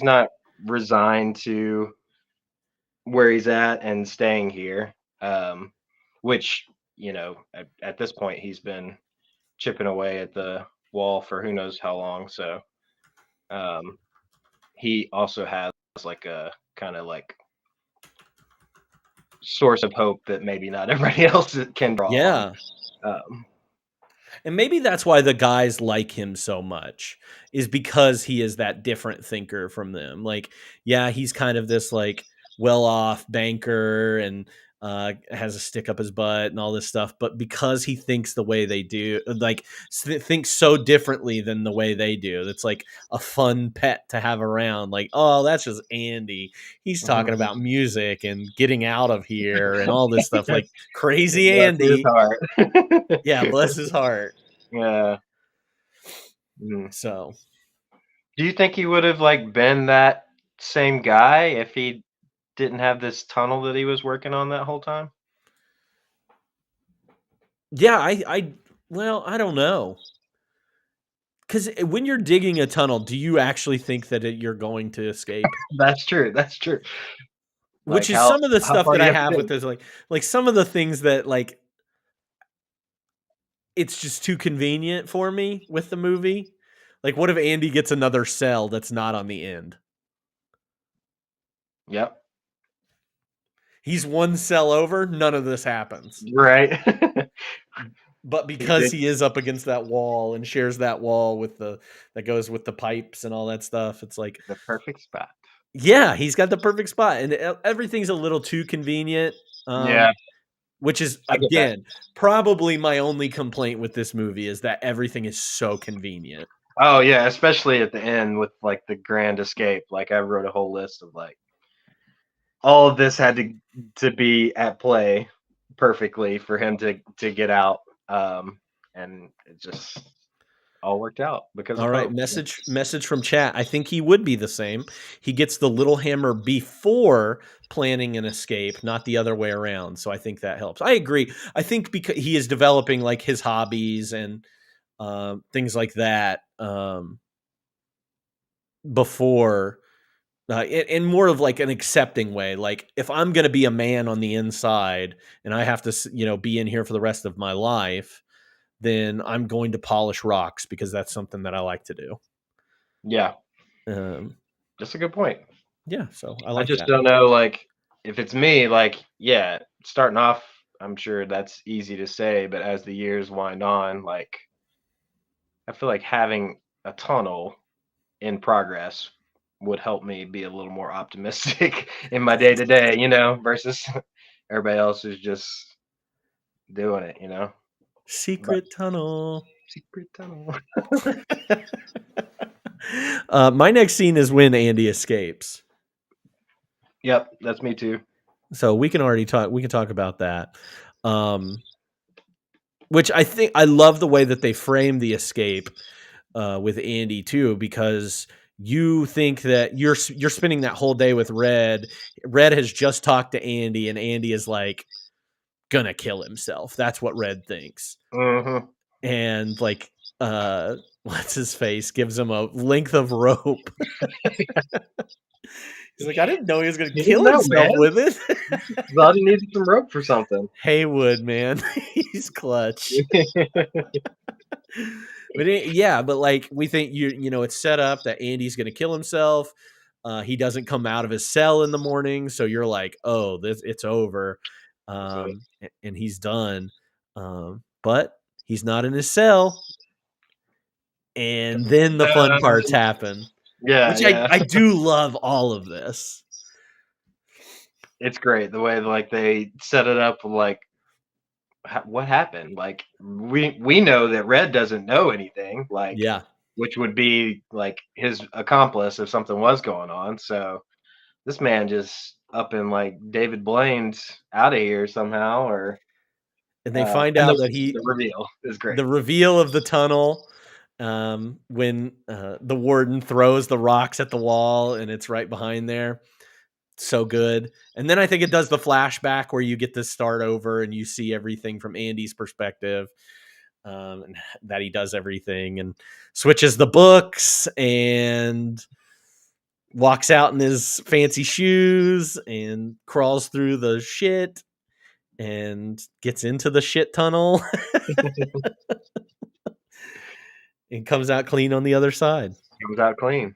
not resigned to where he's at and staying here. Which at this point he's been chipping away at the wall for who knows how long. So um, he also has like a kind of like source of hope that maybe not everybody else can draw yeah. on. And maybe that's why the guys like him so much, is because he is that different thinker from them. Like, yeah, he's kind of this like well-off banker and has a stick up his butt and all this stuff. But because he thinks the way they do, like thinks so differently than the way they do, it's like a fun pet to have around. Like, oh, that's just Andy. He's talking about music and getting out of here and all this stuff. Like crazy Bless his Andy. heart. Yeah, bless his heart. Yeah. Mm. So, Do you think he would have like been that same guy if he didn't have this tunnel that he was working on that whole time? yeah, well, I don't know. Because when you're digging a tunnel, do you actually think that you're going to escape? That's true. That's true. Which Like is some of the how stuff far that do I you have have to with dig? this, like some of the things that like it's just too convenient for me with the movie. Like, what if Andy gets another cell that's not on the end? Yep. He's one cell over, none of this happens. Right. But because he is up against that wall and shares that wall with that goes with the pipes and all that stuff, it's like, The perfect spot. yeah, he's got the perfect spot, and everything's a little too convenient. Yeah, Which is I get that. again probably my only complaint with this movie, is that everything is so convenient. Oh yeah, especially at the end with like the grand escape. Like I wrote a whole list of like all of this had to be at play perfectly for him to get out. And it just all worked out because All of right, hope. message from chat. I think he would be the same. He gets the little hammer before planning an escape, not the other way around. So I think that helps. I agree. I think because he is developing like his hobbies and things like that before, in more of like an accepting way. Like, if I'm going to be a man on the inside and I have to, be in here for the rest of my life, then I'm going to polish rocks because that's something that I like to do. Yeah, Um, that's a good point. yeah, so I I like just that. don't know, like, if it's me, like, yeah, starting off, I'm sure that's easy to say, but as the years wind on, like, I feel like having a tunnel in progress would help me be a little more optimistic in my day to day, versus everybody else is just doing it. But Secret tunnel. secret tunnel. My next scene is when Andy escapes. Yep, that's me too. So we can talk about that. Which I think I love the way that they frame the escape with Andy too, because you think that you're spending that whole day with Red. Red has just talked to Andy, and Andy is like gonna kill himself. That's what Red thinks. Mm-hmm. And like what's his face gives him a length of rope. He's like, I didn't know he was gonna kill himself man. with it. Thought he needed some rope for something. Haywood, man, he's clutch. But but like we think it's set up that Andy's gonna kill himself. He doesn't come out of his cell in the morning, so you're like, oh, it's over, and he's done. But he's not in his cell. and then the fun parts happen. Yeah, Which yeah. I do love all of this. It's great the way like they set it up. Like, what happened? Like, we know that Red doesn't know anything. Like, Yeah. which would be like his accomplice if something was going on. So this man just up in like David Blaine's out of here somehow, or And they find and out that the reveal is great. the reveal of the tunnel, when the warden throws the rocks at the wall and it's right behind there. So good. And then I think it does the flashback where you get to start over and you see everything from Andy's perspective, and that he does everything and switches the books and walks out in his fancy shoes and crawls through the shit and gets into the shit tunnel and comes out clean on the other side. Comes out clean.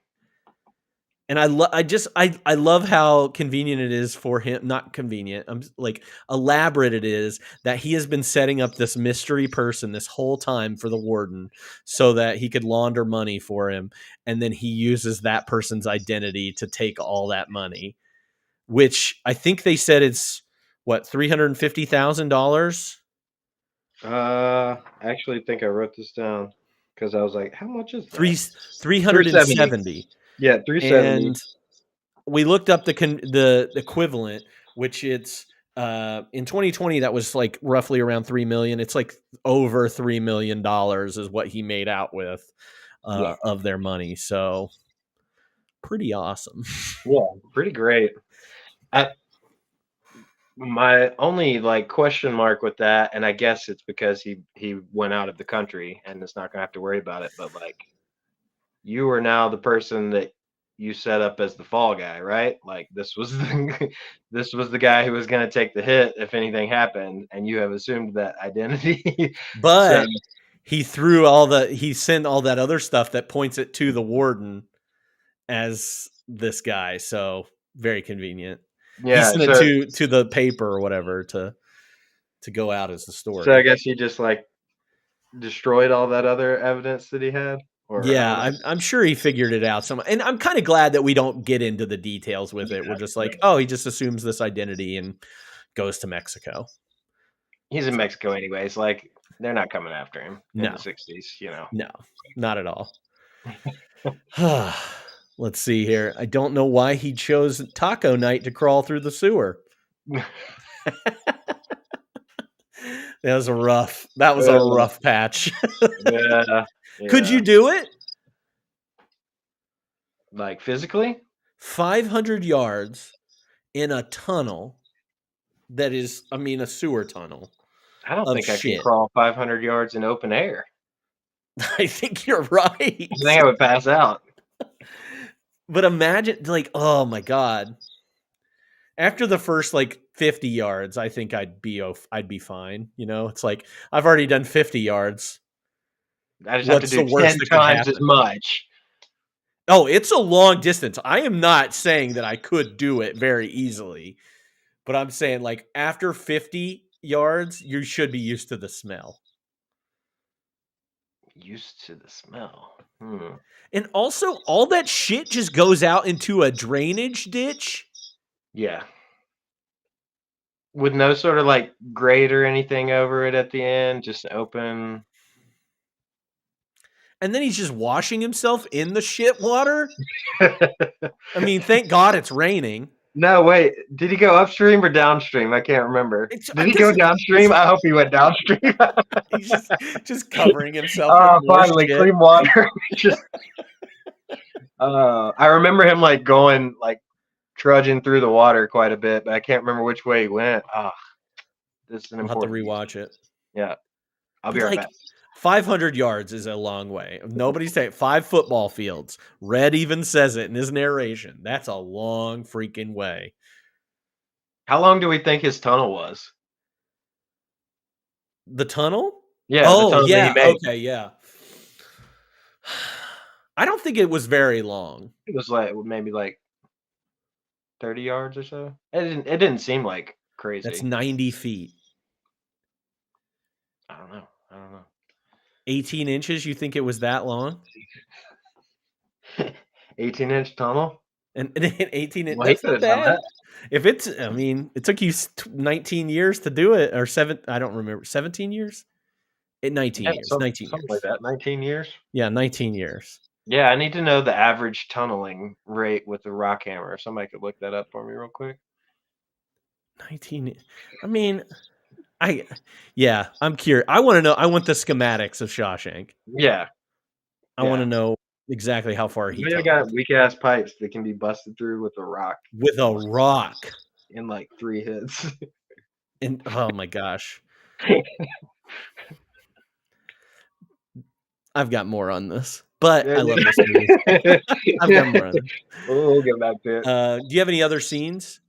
And I love how convenient it is for him. Not convenient. I'm like elaborate it is that he has been setting up this mystery person this whole time for the warden so that he could launder money for him. And then he uses that person's identity to take all that money, which I think they said it's what, $350,000. I actually think I wrote this down because I was like, how much is that? 370. Yeah, 370. And we looked up the equivalent, which it's in 2020 that was like roughly around 3 million. It's like over $3 million is what he made out with of their money. So pretty awesome. Yeah, pretty great. My only like question mark with that, and I guess it's because he went out of the country and it's not gonna have to worry about it, but like, you are now the person that you set up as the fall guy, right? Like, this was the guy who was going to take the hit if anything happened, and you have assumed that identity. But he sent all that other stuff that points it to the warden as this guy. So very convenient. Yeah, he sent it to the paper or whatever to go out as the story. So I guess he just like destroyed all that other evidence that he had. Yeah, I'm sure he figured it out. And I'm kind of glad that we don't get into the details with it. We're just like, oh, he just assumes this identity and goes to Mexico. He's in Mexico anyways. Like, they're not coming after him in the 60s, you know. No, not at all. Let's see here. I don't know why he chose taco night to crawl through the sewer. That was a rough patch. Yeah. Could you do it? Like, physically? 500 yards in a tunnel that is, a sewer tunnel. I don't think I can crawl 500 yards in open air. I think you're right. I think I would pass out. But imagine, like, oh my God. After the first like 50 yards, I think I'd be fine. You know, it's like I've already done 50 yards. I just have to do 10 times as much. Oh, it's a long distance. I am not saying that I could do it very easily, but I'm saying like after 50 yards, you should be used to the smell. Used to the smell. And also, all that shit just goes out into a drainage ditch. Yeah. With no sort of like grate or anything over it at the end, just open. And then he's just washing himself in the shit water. I mean, thank God it's raining. No, wait. Did he go upstream or downstream? I can't remember. Did he go downstream? I hope he went downstream. He's just covering himself. Oh, finally, clean water. I remember him like going, like trudging through the water quite a bit, but I can't remember which way he went. This is an important. I'll have to rewatch it. Yeah, I'll be right back. 500 yards is a long way. Nobody's saying 5 football fields. Red even says it in his narration. That's a long freaking way. How long do we think his tunnel was? The tunnel? Yeah. Oh, the tunnel yeah. That he made. Okay, yeah. I don't think it was very long. It was like maybe like 30 yards or so. It didn't seem like crazy. That's 90 feet. I don't know. 18 inches? You think it was that long? 18-inch tunnel. And 18 inches, Well, he that's could not have done bad. that. If it's, I mean, it took you 19 years to do it, or I don't remember, 17 years? 19 Yeah, years, 19 something years. like that. 19 years. Yeah, 19 years. Yeah, I need to know the average tunneling rate with the rock hammer. If somebody could look that up for me real quick. 19, I mean, I'm curious. I want to know, I want the schematics of Shawshank. Yeah. I want to know exactly how far he I got weak ass pipes that can be busted through with a rock. With a rock. In like 3 hits. And oh my gosh. I've got more on this, but I love this movie. I've got more on it. We'll get back to it. Do you have any other scenes?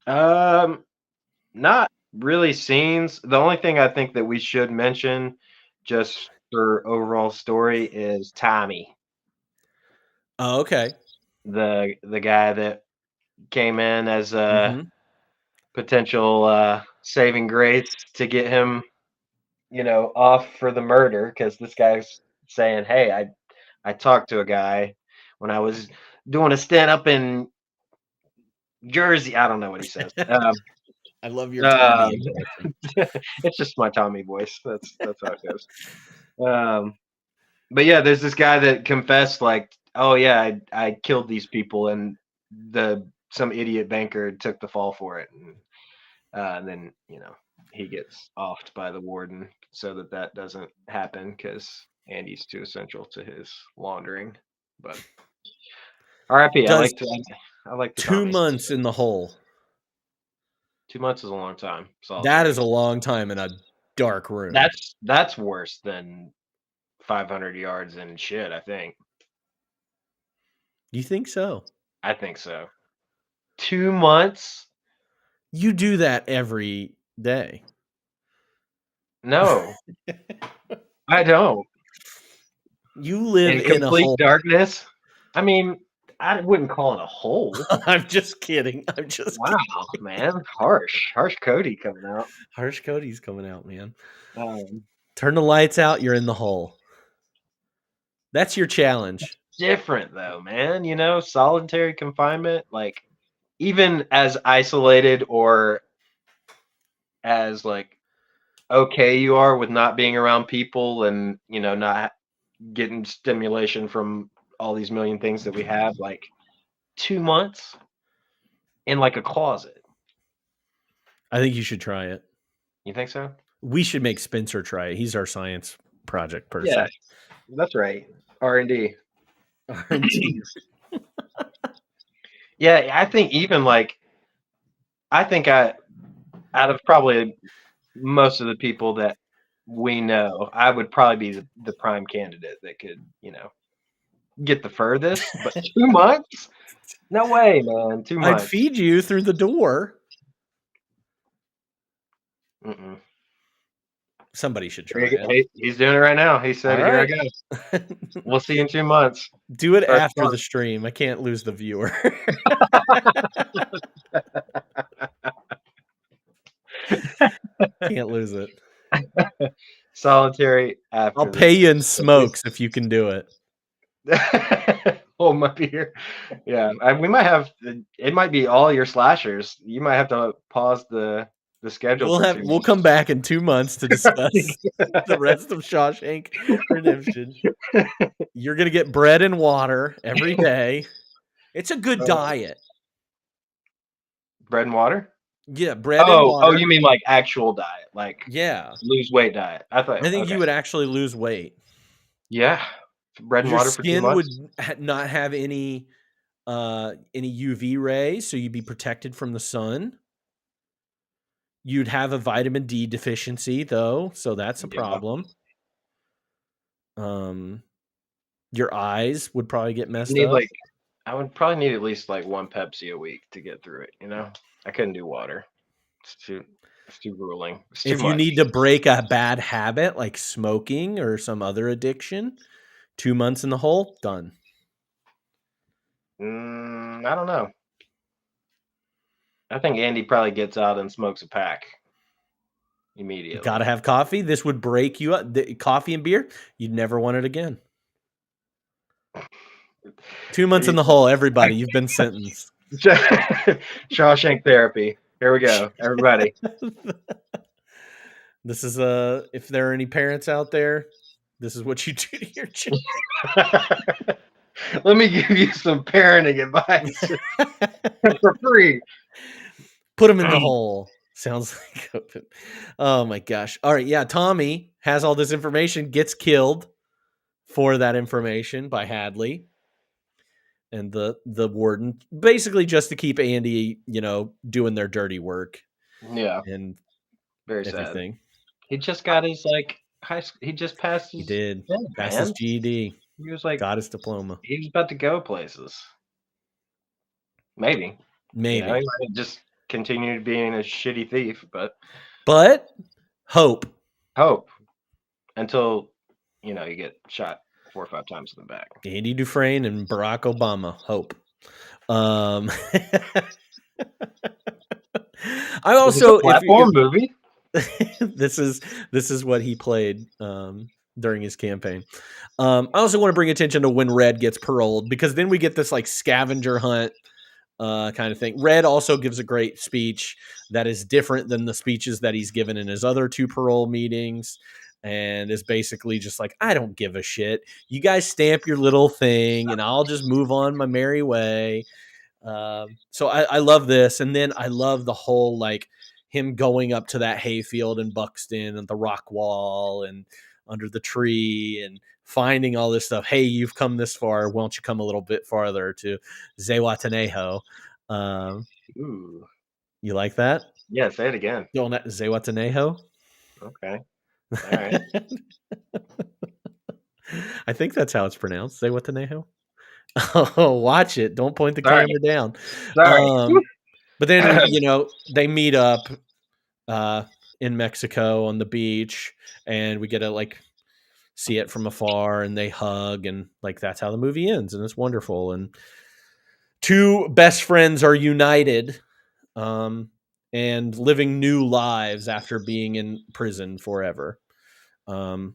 Not really scenes. The only thing I think that we should mention, just for overall story, is Tommy. Oh, okay. The guy that came in as a potential saving grace to get him, off for the murder, because this guy's saying, "Hey, I talked to a guy when I was doing a stand up in Jersey." I don't know what he says. I love your Tommy impression. It's just my Tommy voice. That's how it goes. But yeah, there's this guy that confessed, like, "Oh yeah, I killed these people, and some idiot banker took the fall for it." And then he gets offed by the warden so that doesn't happen, because Andy's too essential to his laundering. But R.I.P. I like the 2 Tommy months story. in the hole. 2 months is a long time. That is a long time in a dark room. That's worse than 500 yards and shit, I think. You think so? I think so. 2 months? You do that every day. No. I don't. You live in a complete hole. darkness? I mean, I wouldn't call it a hole. I'm just kidding. Wow, man. Harsh Cody coming out. Harsh Cody's coming out, man. Turn the lights out, you're in the hole. That's your challenge. Different though, man. Solitary confinement, like, even as isolated or as like okay you are with not being around people and not getting stimulation from all these million things that we have, like 2 months in like a closet. I think you should try it. You think so? We should make Spencer try it. He's our science project person. Yeah, that's right. R&D. Yeah, I think even like, out of probably most of the people that we know, I would probably be the prime candidate that could, get the furthest. But 2 months? No way, man. 2 months. I'd feed you through the door. Mm-mm. Somebody should try it. Hey, he's doing it right now. He said, "Here I go." We'll see you in 2 months. Do it after the stream. I can't lose the viewer. Can't lose it. Solitary after. I'll pay you in smokes if you can do it. Hold my beer. Yeah, we might have. It might be all your slashers. You might have to pause the schedule. We'll come back in 2 months to discuss the rest of Shawshank Redemption. You're gonna get bread and water every day. It's a good diet. Bread and water? Yeah, bread and water. Oh, you mean like actual diet, like lose weight diet? I think you would actually lose weight. Yeah, bread and water for 2 months. Your skin would not have any UV rays, so you'd be protected from the sun. You'd have a vitamin D deficiency, though, so that's a problem. Your eyes would probably get messed up. I would probably need at least like 1 Pepsi a week to get through it. I couldn't do water. It's too grueling. It's too much. You need to break a bad habit like smoking or some other addiction, 2 months in the hole, done. I don't know. I think Andy probably gets out and smokes a pack. immediately. Gotta have coffee. This would break you up. Coffee and beer, you'd never want it again. 2 months in the hole, everybody. You've been sentenced. Shawshank therapy. Here we go, everybody. This is if there are any parents out there, this is what you do to your children. Let me give you some parenting advice for free. Put them in the hole. Sounds like oh my gosh. All right, yeah, Tommy has all this information, gets killed for that information by Hadley and the warden, basically just to keep Andy, doing their dirty work. Yeah. And very everything. Sad. He just got his high school. He just passed his. He did. Passed man. his GED. He was got his diploma. He was about to go places. Maybe. He might just continue being a shitty thief, but hope until you get shot 4 or 5 times in the back. Andy Dufresne and Barack Obama. Hope. I also platform movie. This is what he played during his campaign. I also want to bring attention to when Red gets paroled, because then we get this scavenger hunt kind of thing. Red also gives a great speech that is different than the speeches that he's given in his other 2 parole meetings, and is basically just like, I don't give a shit. You guys stamp your little thing and I'll just move on my merry way. So I love this. And then I love the whole him going up to that hayfield in Buxton and the rock wall and under the tree and finding all this stuff. Hey, you've come this far. Why don't you come a little bit farther to Zihuatanejo? Ooh. You like that? Yeah, say it again. Zihuatanejo? Okay. All right. I think that's how it's pronounced. Zihuatanejo? Oh, watch it. Don't point the camera down. Sorry. But then, they meet up in Mexico on the beach, and we get to see it from afar, and they hug, and that's how the movie ends, and it's wonderful. And 2 best friends are united and living new lives after being in prison forever. And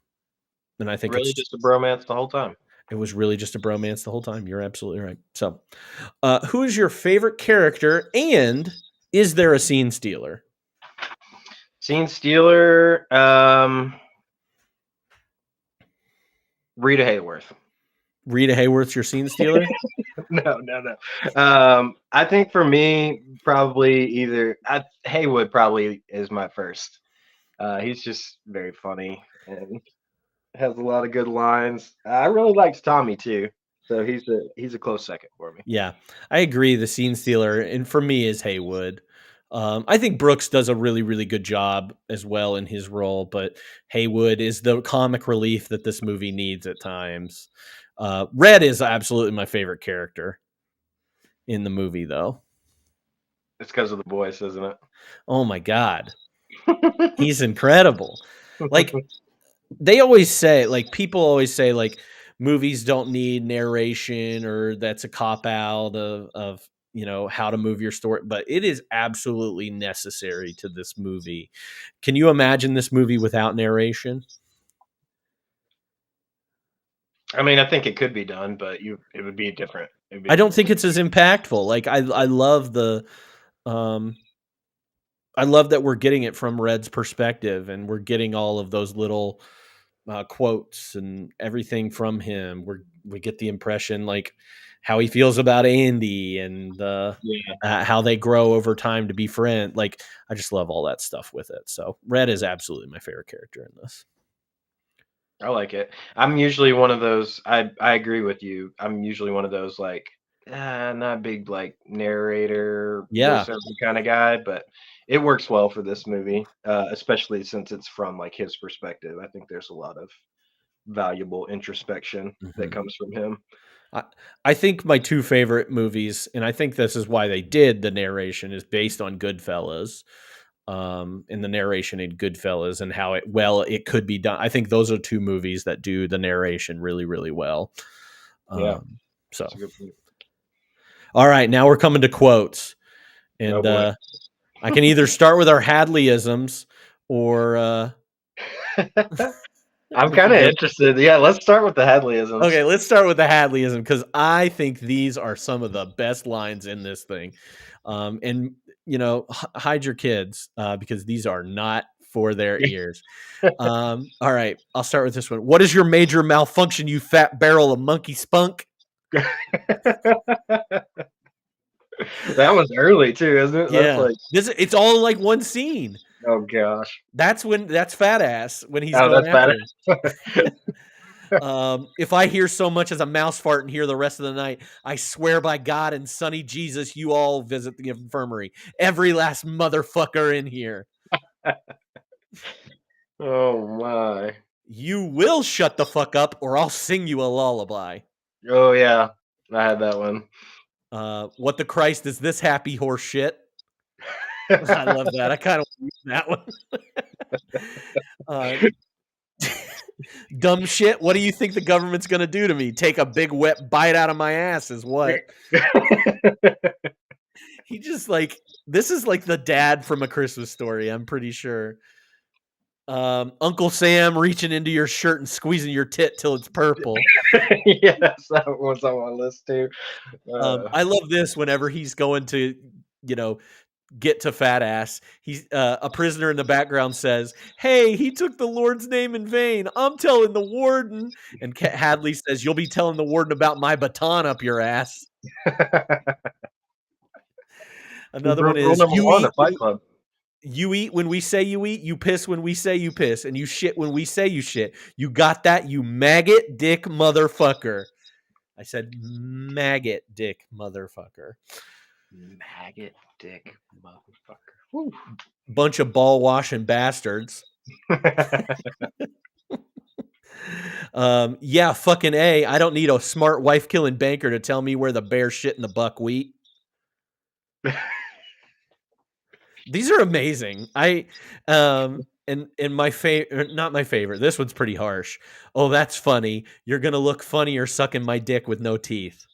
I think really it's just a bromance the whole time. It was really just a bromance the whole time. You're absolutely right. So, who is your favorite character, and is there a scene stealer? Scene stealer, Rita Hayworth. Rita Hayworth's your scene stealer? No. I think for me, probably Haywood probably is my first. He's just very funny and has a lot of good lines. I really liked Tommy too, so he's a close second for me. Yeah, I agree. The scene stealer, and for me, is Haywood. I think Brooks does a really, really good job as well in his role, but Haywood is the comic relief that this movie needs at times. Red is absolutely my favorite character in the movie, though. It's because of the voice, isn't it? Oh my God. He's incredible. They always say, people always say, movies don't need narration, or that's a cop out of how to move your story, but it is absolutely necessary to this movie. Can you imagine this movie without narration? I mean, I think it could be done, but it would be different. I don't think it's as impactful. I love I love that we're getting it from Red's perspective, and we're getting all of those little quotes and everything from him. We get the impression how he feels about Andy, and how they grow over time to be friends. I just love all that stuff with it. So Red is absolutely my favorite character in this. I like it. I'm usually one of those. I agree with you. I'm usually one of those not a big narrator, kind of guy, but it works well for this movie, especially since it's from his perspective. I think there's a lot of valuable introspection that comes from him. I think my 2 favorite movies, and I think this is why they did the narration, is based on Goodfellas, and the narration in Goodfellas and how it could be done. I think those are 2 movies that do the narration really, really well. So, all right, now we're coming to quotes, and I can either start with our Hadleyisms, or I'm kind of interested. Yeah, let's start with the Hadleyisms. okay, let's start with the Hadleyism because I think these are some of the best lines in this thing. And hide your kids because these are not for their ears. All right, I'll start with this one. What is your major malfunction, you fat barrel of monkey spunk? That was early too, isn't it? Yeah, it's all in like one scene. Oh gosh, that's fat ass when he's oh, going that's after him. If I hear so much as a mouse fart and hear the rest of the night, I swear by God and Sonny Jesus, you all visit the infirmary. Every last motherfucker in here. Oh my. You will shut the fuck up or I'll sing you a lullaby. Oh yeah, I had that one. What the Christ is this happy horse shit? I love that. I kind of use that one. Dumb shit. What do you think the government's going to do to me? Take a big wet bite out of my ass is what? He just this is like the dad from A Christmas Story, I'm pretty sure. Uncle Sam reaching into your shirt and squeezing your tit till it's purple. Yes, that was on my list too. I love this whenever he's going to, get to fat ass. He's a prisoner in the background says, "Hey, he took the Lord's name in vain. I'm telling the warden." And Hadley says, "You'll be telling the warden about my baton up your ass." Another one is you eat when we say you eat, you piss when we say you piss, and you shit when we say you shit. You got that, you maggot dick motherfucker. I said maggot dick motherfucker. Maggot dick motherfucker. Woo. Bunch of ball washing bastards. Yeah, fucking A. I don't need a smart wife killing banker to tell me where the bear shit in the buckwheat. These are amazing. And my favorite, not my favorite. This one's pretty harsh. Oh, that's funny. You're gonna look funnier sucking my dick with no teeth.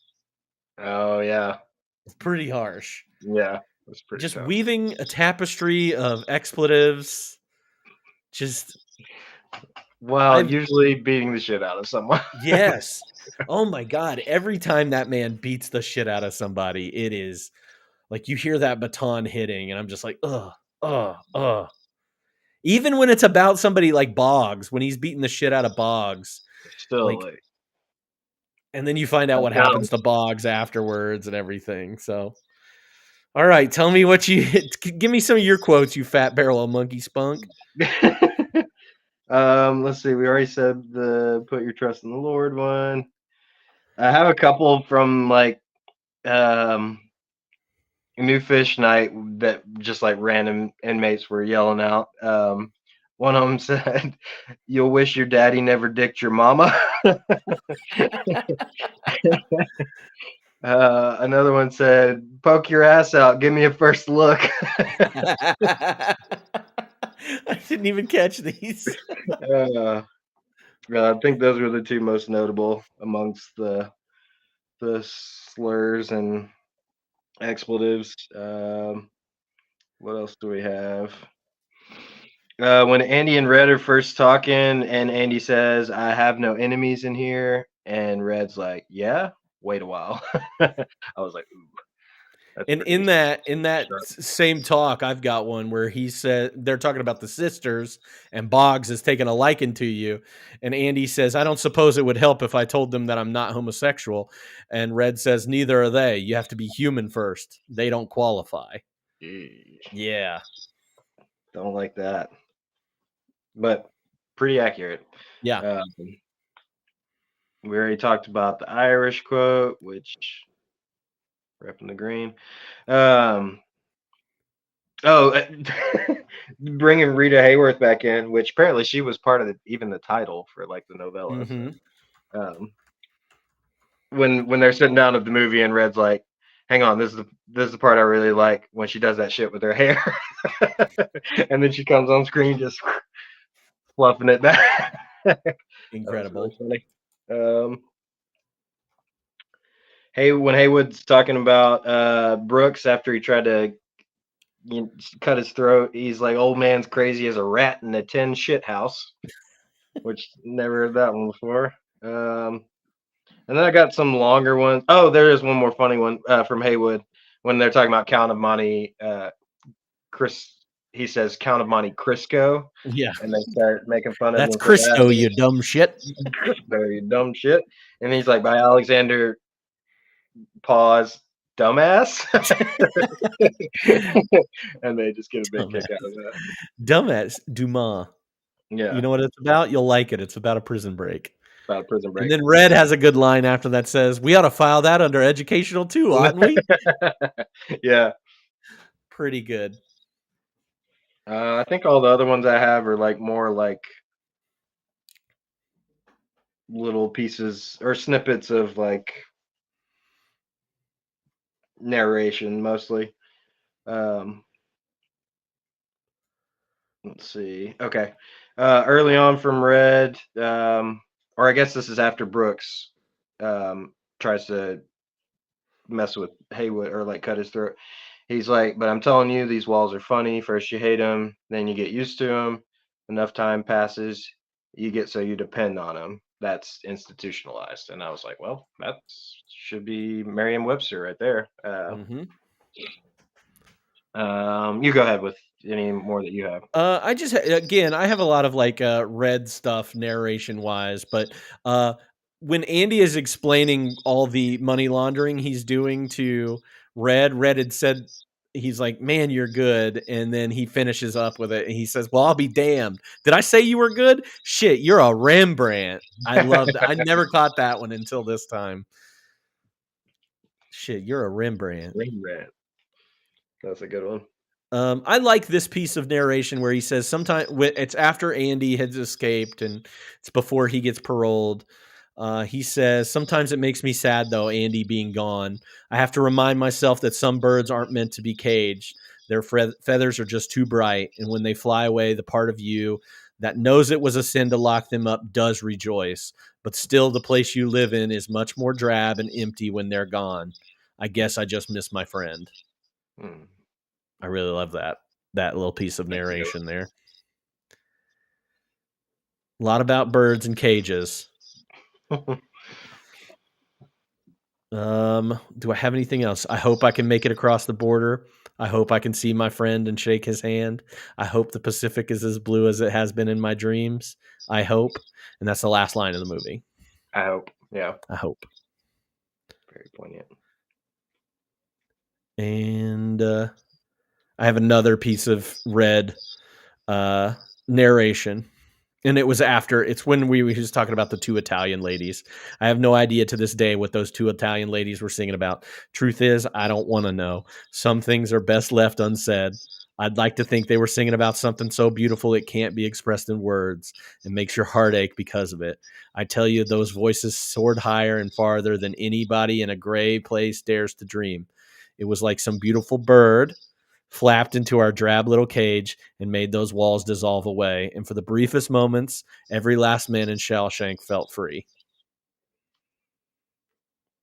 Oh yeah, it's pretty harsh. Yeah, it's pretty. Just tough. Weaving a tapestry of expletives. Usually beating the shit out of someone. Yes. Oh my God. Every time that man beats the shit out of somebody, it is. Like you hear that baton hitting, and I'm just like, ugh. Even when it's about somebody like Boggs, when he's beating the shit out of Boggs, still and then you find out what happens to Boggs afterwards and everything. So, all right, tell me give me some of your quotes, you fat barrel of monkey spunk. Let's see. We already said the "put your trust in the Lord" one. I have a couple from New Fish Night that just like random inmates were yelling out. One of them said, "You'll wish your daddy never dicked your mama." Another one said, "Poke your ass out, give me a first look." I didn't even catch these. I think those were the two most notable amongst the slurs and expletives. What else do we have? When Andy and Red are first talking, and Andy says, "I have no enemies in here," and Red's like, "Yeah, wait a while." I was like, "Ooh." And in that same talk, I've got one where he said they're talking about the sisters, and Boggs is taking a liking to you, and Andy says, "I don't suppose it would help if I told them that I'm not homosexual," and Red says, "Neither are they. You have to be human first. They don't qualify." Yeah, don't like that, but pretty accurate. Yeah. We already talked about the Irish quote, which repping the green. Bringing Rita Hayworth back in, which apparently she was part of even the title for like the novella. Mm-hmm. So, when they're sitting down at the movie and Red's like, "Hang on, this is the part I really like when she does that shit with her hair," and then she comes on screen just fluffing it back. Incredible. Really funny. When Haywood's talking about Brooks after he tried to, you cut his throat. He's like, old man's crazy as a rat in a tin shit house, which never heard that one before. And then I got some longer ones. Oh, there is one more funny one from Haywood when they're talking about Count of Monte. Chris, he says Count of Monte Crisco, Yeah, and they start making fun of that's him for that. Cristo, you dumb shit. Crisco, you dumb shit. And he's like, by Alexander Pause, dumbass. And they just get a big kick out of that. Dumbass Dumas. Yeah, You know what it's about? You'll like it. It's about a prison break. about Prison Break. And then Red has a good line after that says, we ought to file that under educational too, oughtn't we? Yeah. Pretty good. I think all the other ones I have are like more like little pieces or snippets of like narration mostly. Let's see. Okay. Early on from Red, or I guess this is after Brooks tries to mess with Haywood or like cut his throat. He's like, but I'm telling you, these walls are funny. First you hate them, then you get used to them. Enough time passes, you get so you depend on them. That's institutionalized. And I was like, well, that should be Merriam-Webster right there. Mm-hmm. You go ahead with any more that you have. I just again, I have a lot of like Red stuff narration wise, but when Andy is explaining all the money laundering he's doing to Red had said he's like, "Man, you're good," and then he finishes up with it. And he says, "Well, I'll be damned. Did I say you were good? Shit, you're a Rembrandt." I loved. I never caught that one until this time. Shit, you're a Rembrandt. Rembrandt. That's a good one. I like this piece of narration where he says sometimes it's after Andy has escaped and it's before he gets paroled. He says, sometimes it makes me sad, though, Andy being gone. I have to remind myself that some birds aren't meant to be caged. Their feathers are just too bright. And when they fly away, the part of you that knows it was a sin to lock them up does rejoice. But still, the place you live in is much more drab and empty when they're gone. I guess I just miss my friend. I really love that little piece of narration there. A lot about birds and cages. Do I have anything else? I hope I can make it across the border. I hope I can see my friend and shake his hand. I hope the Pacific is as blue as it has been in my dreams. I hope. And that's the last line of the movie. I hope. Yeah. I hope. Very poignant. And I have another piece of Red narration. And it was after, it's when we were just talking about the two Italian ladies. I have no idea to this day what those two Italian ladies were singing about. Truth is, I don't want to know. Some things are best left unsaid. I'd like to think they were singing about something so beautiful it can't be expressed in words and makes your heart ache because of it. I tell you, those voices soared higher and farther than anybody in a gray place dares to dream. It was like some beautiful bird flapped into our drab little cage and made those walls dissolve away. And for the briefest moments, every last man in Shawshank felt free.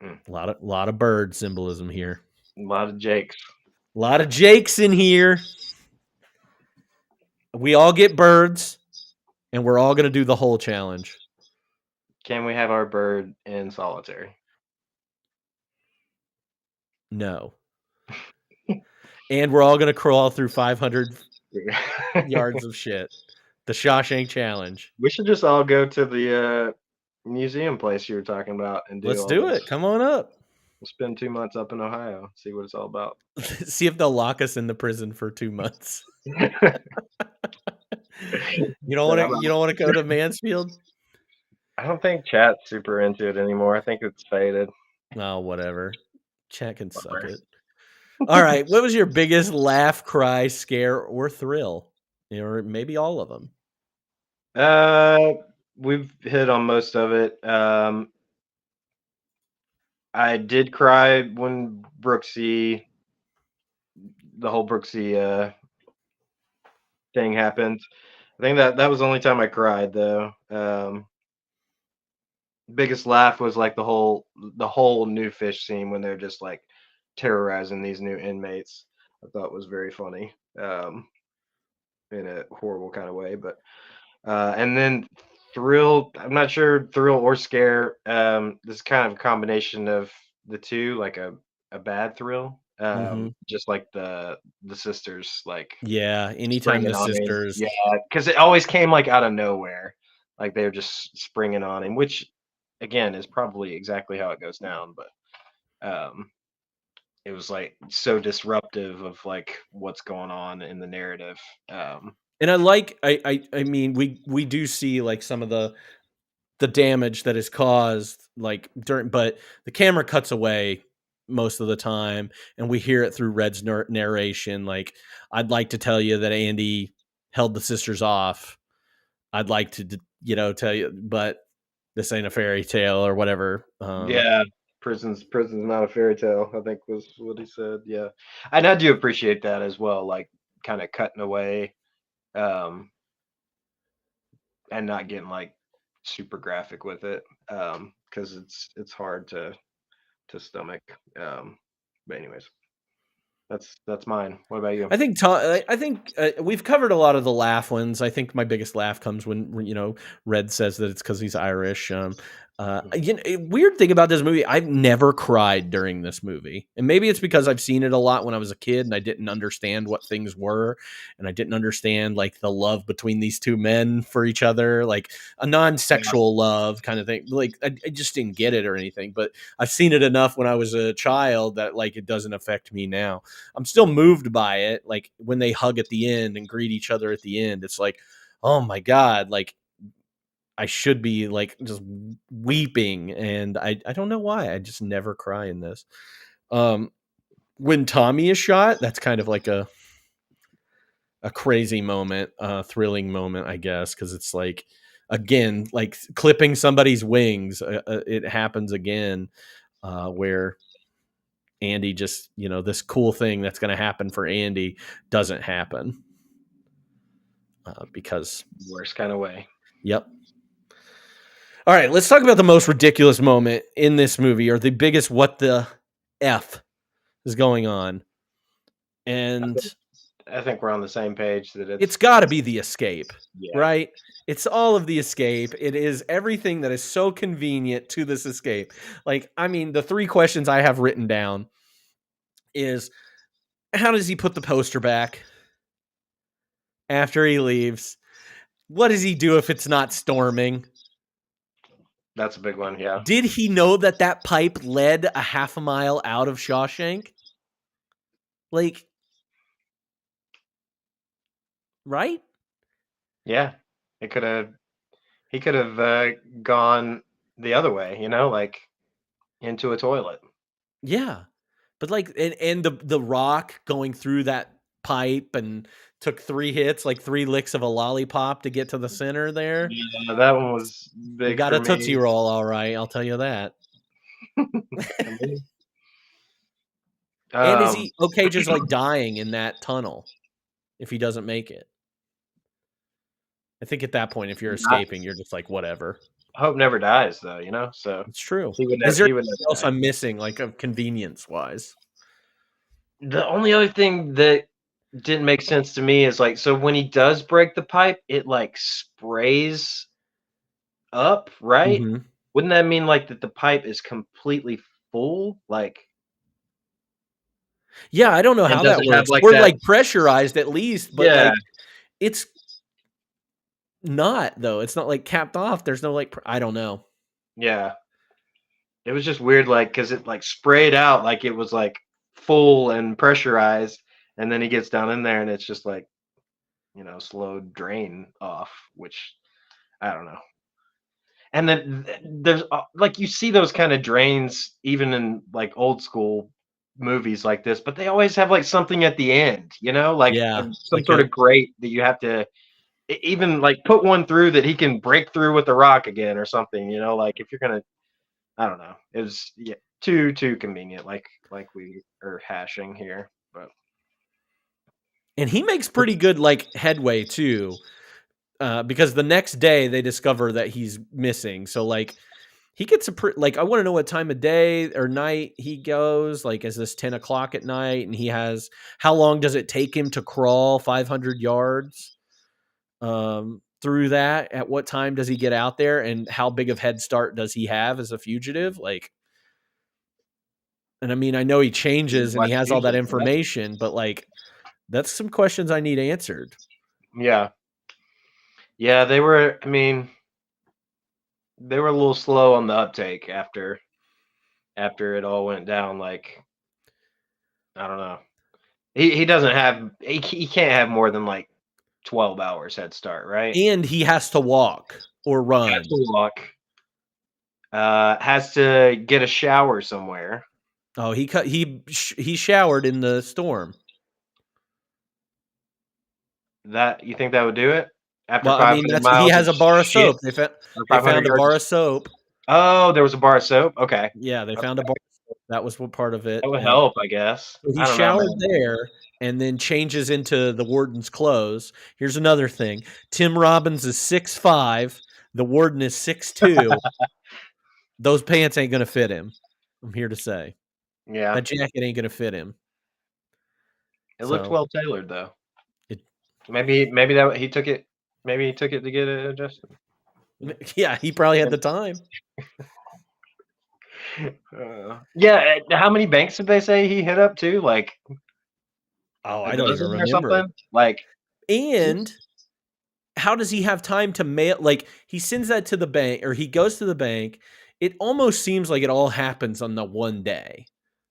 A lot of bird symbolism here. A lot of Jakes. A lot of Jakes in here. We all get birds, and we're all going to do the whole challenge. Can we have our bird in solitary? No. And we're all going to crawl through 500 yards of shit. The Shawshank Challenge. We should just all go to the museum place you were talking about and do. Let's do it. Come on up. We'll spend 2 months up in Ohio. See what it's all about. See if they'll lock us in the prison for 2 months. You don't want to go to Mansfield? I don't think chat's super into it anymore. I think it's faded. Oh, whatever. Chat can suck it. All right. What was your biggest laugh, cry, scare, or thrill? Or maybe all of them. We've hit on most of it. I did cry when the whole Brooksy thing happened. I think that was the only time I cried, though. Biggest laugh was like the whole new fish scene when they're just like terrorizing these new inmates. I thought was very funny, in a horrible kind of way. But and then thrill, I'm not sure thrill or scare. This is kind of a combination of the two, like a bad thrill. Mhm. Just like the sisters like Yeah, anytime springing the on him. sisters. Yeah, because it always came like out of nowhere. Like they were just springing on him, which again is probably exactly how it goes down. But it was like so disruptive of like what's going on in the narrative. And I mean, we do see like some of the damage that is caused like during, but the camera cuts away most of the time and we hear it through Red's narration. Like, I'd like to tell you that Andy held the sisters off. I'd like to, tell you, but this ain't a fairy tale or whatever. Yeah, prison's not a fairy tale, I think was what he said. Yeah. And I do appreciate that as well, like kind of cutting away um and not getting like super graphic with it. Because it's hard to stomach. But anyways, that's mine. What about you? I think we've covered a lot of the laugh ones. I think my biggest laugh comes when Red says that it's because he's Irish. Weird thing about this movie, I've never cried during this movie, and maybe it's because I've seen it a lot when I was a kid and I didn't understand what things were, and I didn't understand like the love between these two men for each other, like a non-sexual love kind of thing. Like I just didn't get it or anything, but I've seen it enough when I was a child that like it doesn't affect me now. I'm still moved by it. Like when they hug at the end and greet each other at the end, it's like, oh my God, like I should be like just weeping. And I don't know why. I just never cry in this. When Tommy is shot, that's kind of like a crazy moment, thrilling moment, I guess. Cause it's like, again, like clipping somebody's wings. It happens again, where Andy just, this cool thing that's going to happen for Andy doesn't happen. Because Worst kind of way. Yep. All right, let's talk about the most ridiculous moment in this movie, or the biggest what the F is going on. And I think we're on the same page that it's got to be the escape, yeah. right? It's all of the escape. It is everything that is so convenient to this escape. Like, I mean, the 3 questions I have written down is, how does he put the poster back after he leaves? What does he do if it's not storming? That's a big one, yeah. Did he know that pipe led a half a mile out of Shawshank? Like, right? Yeah. He could have gone the other way, like into a toilet. Yeah. But like, and the rock going through that pipe and took 3 hits, like 3 licks of a lollipop to get to the center there. Yeah, that one was big. You got for a Tootsie me. Roll, all right. I'll tell you that. And is he okay just like dying in that tunnel if he doesn't make it? I think at that point, if you're escaping, you're just like, whatever. Hope never dies, though, so. It's true. Is there anything else I'm missing, like of convenience-wise? The only other thing that didn't make sense to me is like, so when he does break the pipe, it like sprays up, right? Mhm. Wouldn't that mean like that the pipe is completely full? Like, yeah, I don't know how that works. We're like pressurized at least, but like it's not though. It's not like capped off. There's no like I don't know. Yeah. It was just weird, like, because it like sprayed out like it was like full and pressurized, and then he gets down in there and it's just like, slow drain off, which I don't know. And then there's like you see those kind of drains even in like old school movies like this, but they always have like something at the end, like some sort of grate that you have to even like put one through that he can break through with the rock again or something, like if you're gonna, I don't know, it was too convenient, like we are hashing here, but. And he makes pretty good like headway too. Because the next day they discover that he's missing. So like he gets like, I want to know what time of day or night he goes. Like, is this 10 o'clock at night? And how long does it take him to crawl 500 yards through that? At what time does he get out there? And how big of head start does he have as a fugitive? Like, and I mean, I know he changes and he has all that information, but like, that's some questions I need answered. Yeah. Yeah, they were a little slow on the uptake after it all went down. Like, I don't know. He doesn't have he can't have more than like 12 hours head start, right? And he has to walk or run. Has to walk. Has to get a shower somewhere. Oh, he showered in the storm. That you think that would do it? After Well, I mean, he has a bar of soap. They found a bar of soap. Oh, there was a bar of soap? Okay. Yeah, they found a bar of soap. That was what part of it. That would help, I guess. So he showered there and then changes into the warden's clothes. Here's another thing. Tim Robbins is 6'5". The warden is 6'2". Those pants ain't going to fit him. I'm here to say. Yeah. That jacket ain't going to fit him. It looked well tailored, though. Maybe that he took it. Maybe he took it to get it adjusted. Yeah, he probably had the time. Yeah, how many banks did they say he hit up to? Like, I don't even remember. Something? Like, and how does he have time to mail? Like, he sends that to the bank, or he goes to the bank. It almost seems like it all happens on the one day.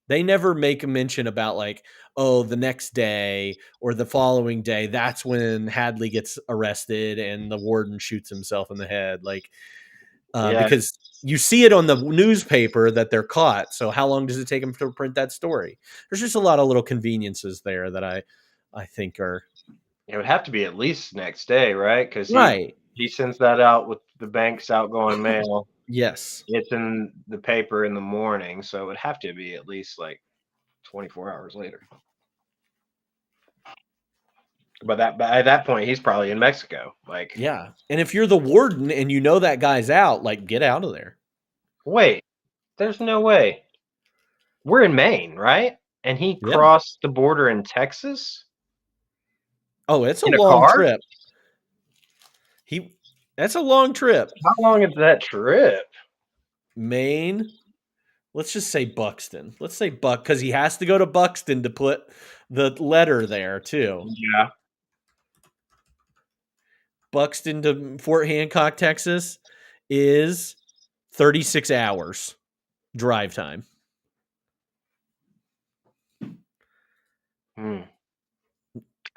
They never make a mention about like, oh, the next day or the following day. That's when Hadley gets arrested and the warden shoots himself in the head. Like, because you see it on the newspaper that they're caught. So how long does it take them to print that story? There's just a lot of little conveniences there that I think are. It would have to be at least next day, right? Because he sends that out with the bank's outgoing mail. Yes. It's in the paper in the morning, so it would have to be at least like 24 hours later. But by that point, he's probably in Mexico. Like, yeah. And if you're the warden and you know that guy's out, like, get out of there. Wait, there's no way. We're in Maine, right? And he crossed the border in Texas? Oh, it's a long trip. That's a long trip. How long is that trip? Maine. Let's just say Buxton. Let's say because he has to go to Buxton to put the letter there too. Yeah. Buxton to Fort Hancock, Texas is 36 hours drive time. I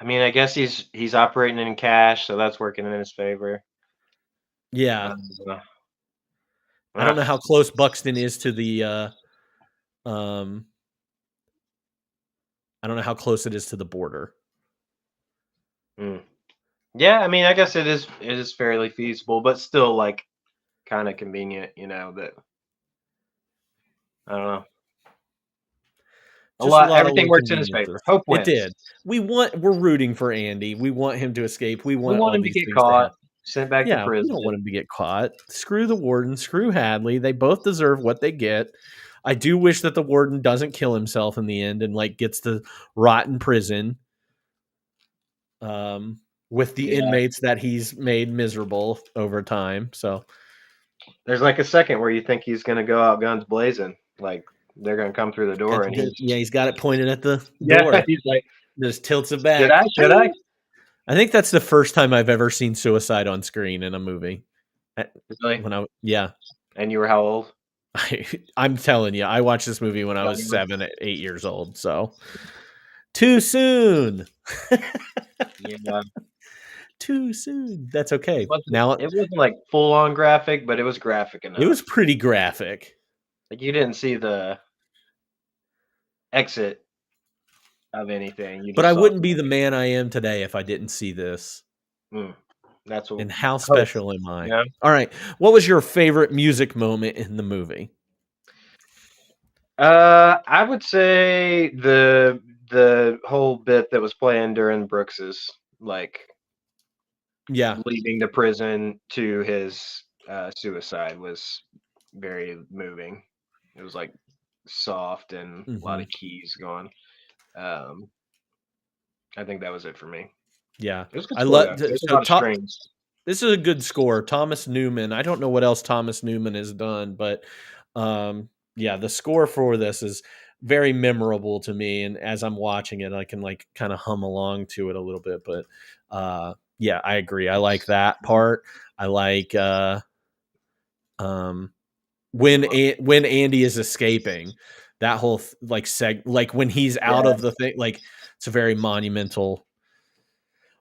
mean, I guess he's operating in cash, so that's working in his favor. Yeah. I don't know how close Buxton is to the I don't know how close it is to the border. Yeah, I mean, I guess it is fairly feasible, but still like kind of convenient, that I don't know. Everything works in his favor. Hope wins. It did. We're rooting for Andy. We want him to escape. We want him to get caught, sent back to prison. We don't want him to get caught. Screw the warden. Screw Hadley. They both deserve what they get. I do wish that the warden doesn't kill himself in the end and like gets to rot in prison. With the inmates that he's made miserable over time. So there's like a second where you think he's going to go out guns blazing, like they're going to come through the door, and he's got it pointed at the door. He's like, just tilts it back. Should I? I think that's the first time I've ever seen suicide on screen in a movie. Really? Yeah. And you were how old? I'm telling you, I watched this movie when I was 7, 8 years old. So too soon. Yeah. Too soon. That's okay. It wasn't like full on graphic, but it was graphic enough. It was pretty graphic. Like you didn't see the exit of anything. But I wouldn't be the man I am today if I didn't see this. That's what. And how special am I? Yeah. All right. What was your favorite music moment in the movie? I would say the whole bit that was playing during Brooks's leaving the prison to his suicide was very moving. It was like soft and a lot of keys going. I think that was it for me. Yeah, It was a good I score, love though. There's a so lot of strings. This is a good score. Thomas Newman. I don't know what else Thomas Newman has done, but yeah, the score for this is very memorable to me. And as I'm watching it, I can like kind of hum along to it a little bit. But yeah, I agree. I like that part. I like when Andy is escaping, that whole like when he's out of the thing, like it's a very monumental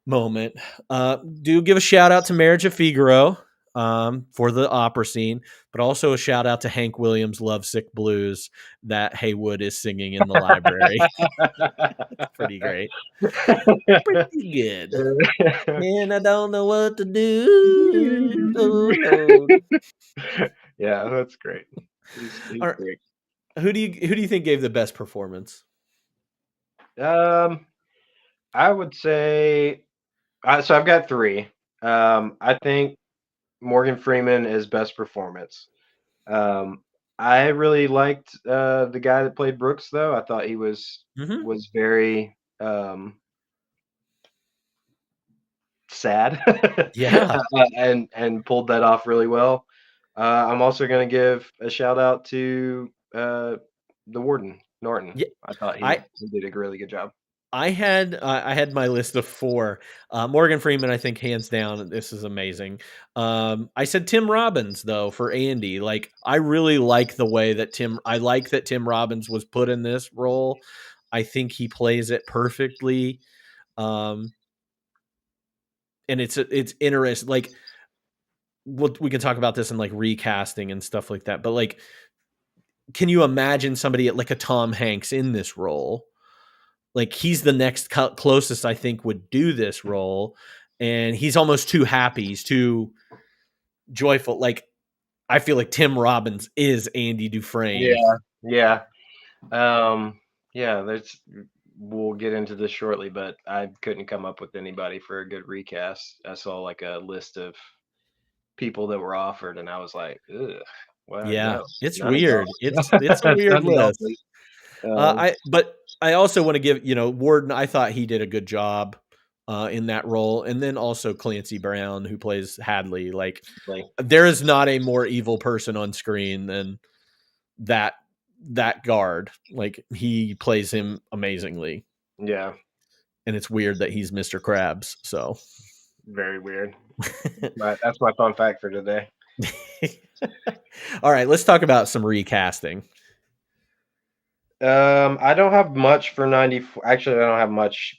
moment. Do give a shout out to Marriage of Figaro for the opera scene, but also a shout out to Hank Williams' Lovesick Blues that Haywood is singing in the library. Pretty great. Pretty good. And I don't know what to do. Oh, Lord. Yeah, that's great. He's All right. great. Who do you think gave the best performance? I would say so. I've got three. I think Morgan Freeman is best performance. I really liked the guy that played Brooks, though. I thought he was very sad, Yeah, and pulled that off really well. I'm also going to give a shout out to the warden Norton. Yeah, I thought he did a really good job. I had my list of 4. Morgan Freeman, I think, hands down, this is amazing. I said Tim Robbins though for Andy. Like, I really like the way that Tim Robbins was put in this role. I think he plays it perfectly. And it's interesting. Like, we can talk about this in like recasting and stuff like that. But like, can you imagine somebody like a Tom Hanks in this role? Like, he's the next closest I think would do this role, and he's almost too happy. He's too joyful. Like, I feel like Tim Robbins is Andy Dufresne. Yeah. We'll get into this shortly, but I couldn't come up with anybody for a good recast. I saw like a list of people that were offered, and I was like, ugh. Well, Yeah, no, it's none of weird. y'all. It's a weird None of y'all, list. please. But I also want to give, Warden, I thought he did a good job in that role. And then also Clancy Brown, who plays Hadley. Like, there is not a more evil person on screen than that guard. Like, he plays him amazingly. Yeah. And it's weird that he's Mr. Krabs. So very weird. That's my fun fact for today. All right, let's talk about some recasting. I don't have much for 94. Actually, I don't have much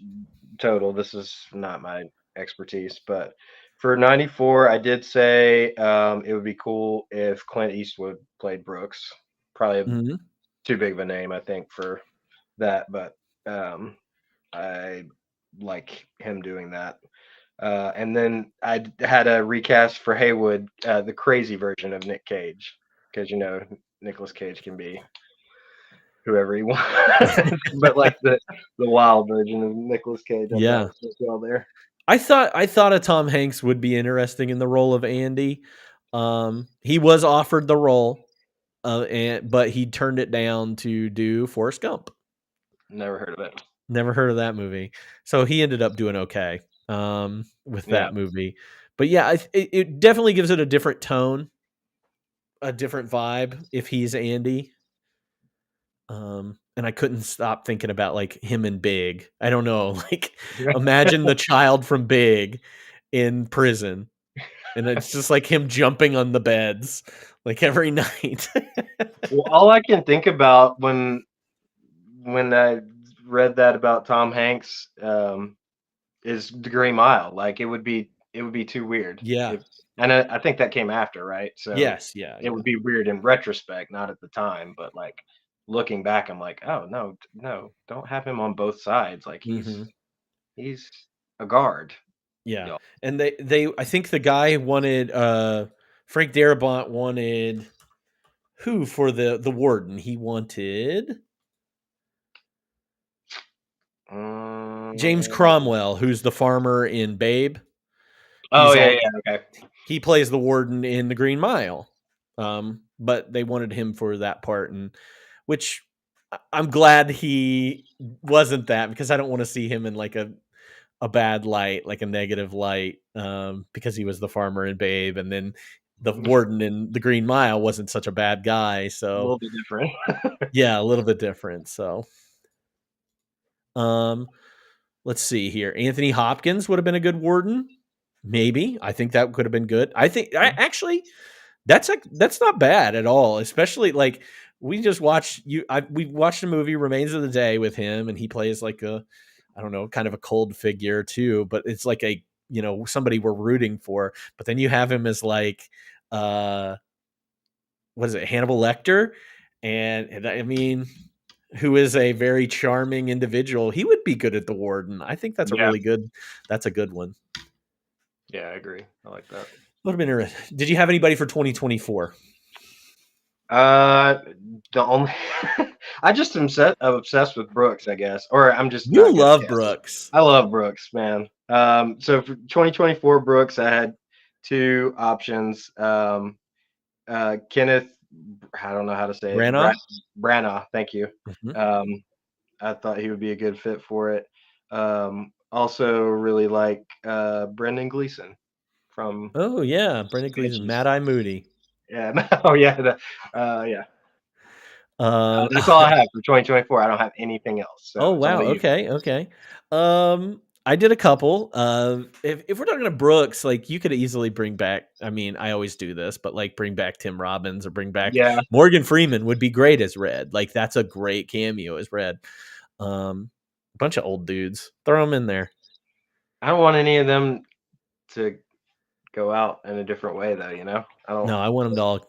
total. This is not my expertise, but for 94, I did say it would be cool if Clint Eastwood played Brooks. Probably too big of a name, I think, for that, but I like him doing that. And then I had a recast for Haywood, the crazy version of Nick Cage, because Nicolas Cage can be whoever he wants, but like the wild version of Nicolas Cage. Yeah, well there. I thought a Tom Hanks would be interesting in the role of Andy. He was offered the role, but he turned it down to do Forrest Gump. Never heard of it. Never heard of that movie. So he ended up doing okay with that movie. But yeah, it definitely gives it a different tone, a different vibe if he's Andy. And I couldn't stop thinking about like him in Big. I don't know, like imagine the child from Big in prison. And it's just like him jumping on the beds like every night. Well, all I can think about when I read that about Tom Hanks is The Green Mile. Like it would be too weird. Yeah. And I think that came after, right? So yes, yeah. It would be weird in retrospect, not at the time, but like looking back, I'm like, oh no, don't have him on both sides. Like he's a guard. Yeah. And they I think the guy wanted Frank Darabont wanted who for the warden? He wanted James Cromwell, who's the farmer in Babe. Oh yeah, okay. He plays the warden in The Green Mile. but they wanted him for that part, and which I'm glad he wasn't that, because I don't want to see him in like a bad light, like a negative light, because he was the farmer in Babe, and then the warden in The Green Mile wasn't such a bad guy. A So little bit different. yeah, a little bit different. So, let's see here. Anthony Hopkins would have been a good warden. Maybe. I think that could have been good. I think actually that's not bad at all. Especially like we just watched we watched the movie Remains of the Day with him, and he plays like a, I don't know, kind of a cold figure too, but it's like a, somebody we're rooting for. But then you have him as like, what is it, Hannibal Lecter, and I mean, who is a very charming individual. He would be good at the warden. I think that's that's a good one. Yeah, I agree. I like that. Would have been interesting. Did you have anybody for 2024? The only I just am obsessed with Brooks, I guess, or I'm just You not good at love casting. Brooks. I love Brooks, man. So for 2024 Brooks, I had two options. Kenneth, I don't know how to say Branagh? it. Branagh, thank you. Mhm. I thought he would be a good fit for it. Also really like Brendan Gleeson from Oh yeah, Brendan Gleeson, Mad Eye Moody. Yeah. Oh yeah. Yeah. Um, That's all I have for 2024. I don't have anything else. So oh it's all wow. you. Okay. I did a couple. If we're talking to Brooks, like you could easily bring back. I mean, I always do this, but like bring back Tim Robbins or bring back Yeah. Morgan Freeman would be great as Red. Like that's a great cameo as Red. Bunch of old dudes. Throw them in there. I don't want any of them to go out in a different way, though. I don't. No, I want them to all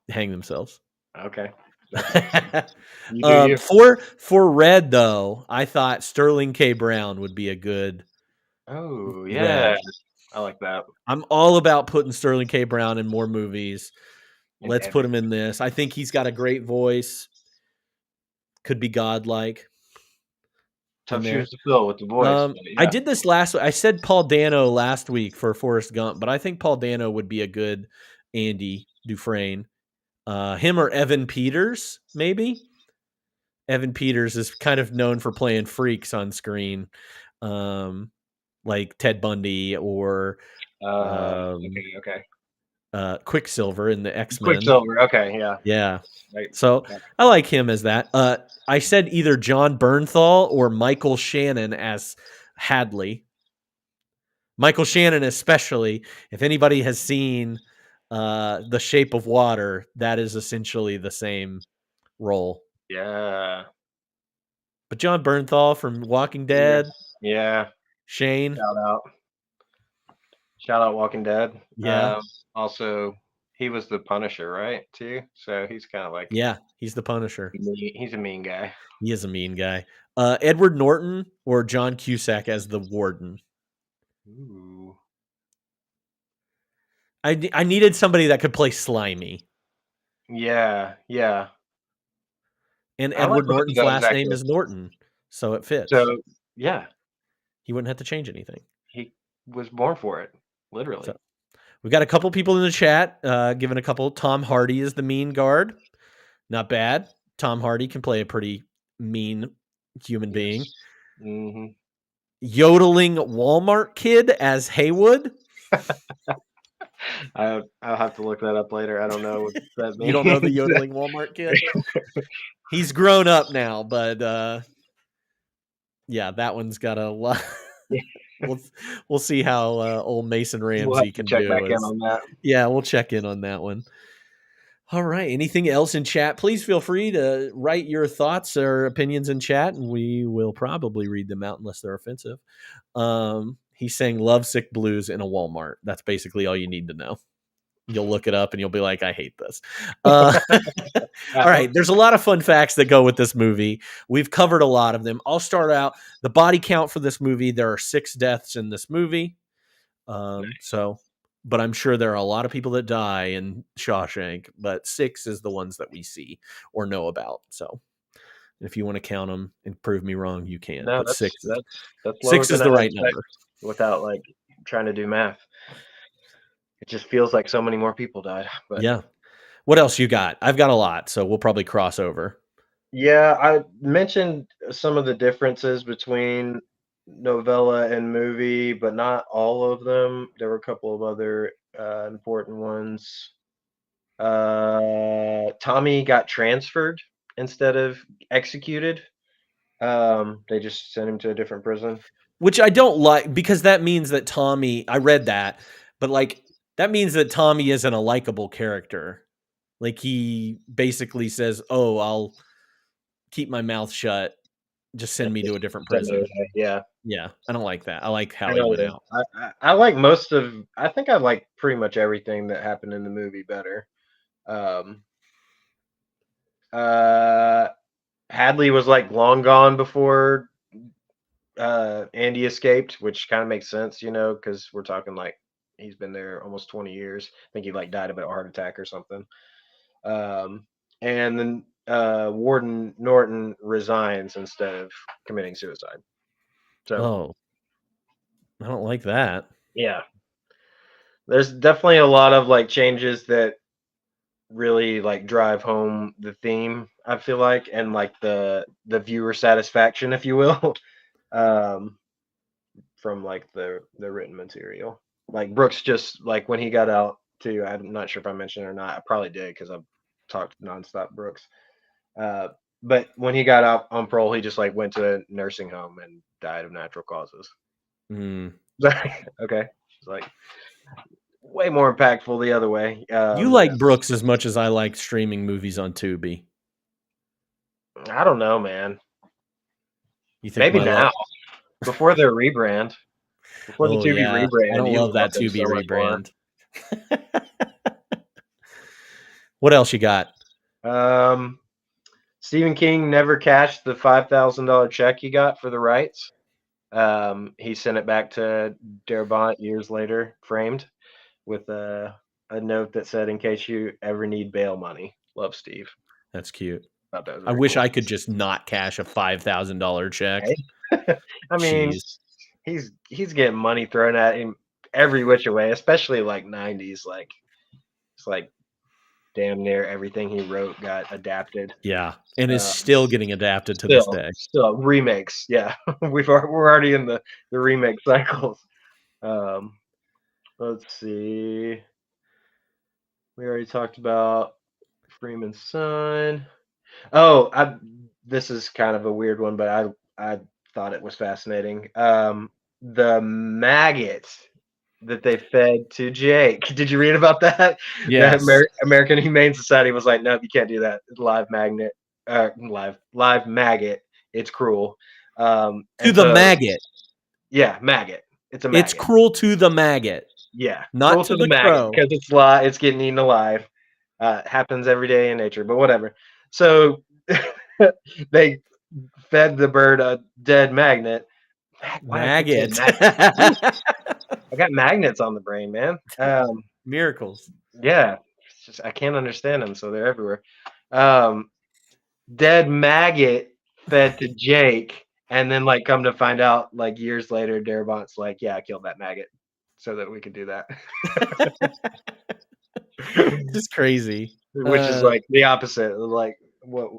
hang themselves. Okay. You do you. For Red though, I thought Sterling K. Brown would be a good. Oh yeah, Red. I like that. I'm all about putting Sterling K. Brown in more movies. In Let's put him in this. I think he's got a great voice. Could be godlike. Tough shoes to fill with the voice. I did this last week. I said Paul Dano last week for Forrest Gump, but I think Paul Dano would be a good Andy Dufresne. Him or Evan Peters, maybe. Evan Peters is kind of known for playing freaks on screen, like Ted Bundy or okay. Quicksilver in the X-Men. Quicksilver, okay, yeah. Yeah. Right. So I like him as that. I said either John Bernthal or Michael Shannon as Hadley. Michael Shannon, especially, if anybody has seen The Shape of Water, that is essentially the same role. Yeah. But John Bernthal from Walking Dead. Yeah. Shane. Shout out Walking Dead. Yeah. Also, he was the Punisher, right? Too. So he's kind of like. Yeah, he's the Punisher. He's a mean guy. He is a mean guy. Edward Norton or John Cusack as the Warden. Ooh. I needed somebody that could play Slimy. Yeah. And Edward Norton's last name is Norton, so it fits. So yeah, he wouldn't have to change anything. He was born for it, literally. So, we've got a couple people in the chat giving a couple. Tom Hardy is the mean guard. Not bad. Tom Hardy can play a pretty mean human being. Mm-hmm. Yodeling Walmart kid as Haywood. I'll have to look that up later. I don't know what that means. You don't know the yodeling Walmart kid? He's grown up now, but yeah, that one's got a lot. We'll see how old Mason Ramsey can check do. Back in on that. Yeah, we'll check in on that one. All right. Anything else in chat? Please feel free to write your thoughts or opinions in chat, and we will probably read them out unless they're offensive. He's saying Lovesick Blues in a Walmart. That's basically all you need to know. You'll look it up and you'll be like, I hate this. All right. There's a lot of fun facts that go with this movie. We've covered a lot of them. I'll start out. The body count for this movie, there are 6 deaths in this movie. But I'm sure there are a lot of people that die in Shawshank, but 6 is the ones that we see or know about. So if you want to count them and prove me wrong, you can. No, but that's 6 is the right number. Without like trying to do math. It just feels like so many more people died. But yeah. What else you got? I've got a lot, so we'll probably cross over. Yeah, I mentioned some of the differences between novella and movie, but not all of them. There were a couple of other important ones. Tommy got transferred instead of executed. They just sent him to a different prison. Which I don't like, because that means that Tommy, I read that, but like that means that Tommy isn't a likable character. Like he basically says, "Oh, I'll keep my mouth shut. Just send me to a different Send me prison." away. Yeah, Yeah, I don't like that. I like how I he know. went out. I like most of. I think I like pretty much everything that happened in the movie better. Um, uh, Hadley was like long gone before Andy escaped, which kind of makes sense, because we're talking like he's been there almost 20 years. I think he like died of a heart attack or something. Um, and then Warden Norton resigns instead of committing suicide. So Oh, I don't like that. yeah, there's definitely a lot of like changes that really like drive home the theme, I feel like, and like the viewer satisfaction, if you will. um from like the written material. Like Brooks just like when he got out too, I'm not sure if I mentioned it or not. I probably did because I've talked nonstop Brooks. Uh, but when he got out on parole, he just like went to a nursing home and died of natural causes. Mm. Okay, it's like way more impactful the other way. You like Brooks as much as I like streaming movies on Tubi. I don't know, man. You think Maybe now, before their rebrand, before the Tubi rebrand. I don't you love that them Tubi so much more. rebrand. What else you got? Stephen King never cashed the $5,000 check he got for the rights. He sent it back to Darabont years later, framed with a note that said, "In case you ever need bail money, love, Steve." That's cute. I wish cool. I could just not cash a $5,000 check. I mean, Jeez. he's getting money thrown at him every which way, especially like 90s. Like it's like damn near everything he wrote got adapted. Yeah, and is still getting adapted to this day. Still remakes. Yeah, we're already in the remake cycles. Let's see. We already talked about Freeman's son. Oh, this is kind of a weird one, but I thought it was fascinating. The maggot that they fed to Jake. Did you read about that? Yes. The American Humane Society was like, "Nope, you can't do that. Live maggot. It's cruel." To the maggot. Yeah, maggot. It's a maggot. It's cruel to the maggot. Yeah, not to the maggot because it's getting eaten alive. Happens every day in nature, but whatever. So they fed the bird a dead magnet. Maggot. I got magnets on the brain, man. Miracles. Yeah, it's just I can't understand them, so they're everywhere. Dead maggot fed to Jake, and then like come to find out, like years later, Darabont's like, "Yeah, I killed that maggot so that we could do that." Just crazy. Which is like the opposite of like what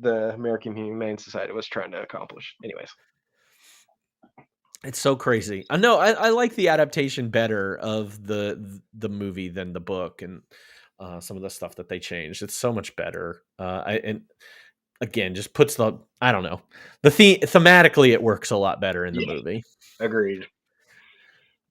the American Humane Society was trying to accomplish. Anyways. It's so crazy. I know I like the adaptation better of the movie than the book, and some of the stuff that they changed. It's so much better. And again, just puts the I don't know thematically it works a lot better in the movie. Agreed.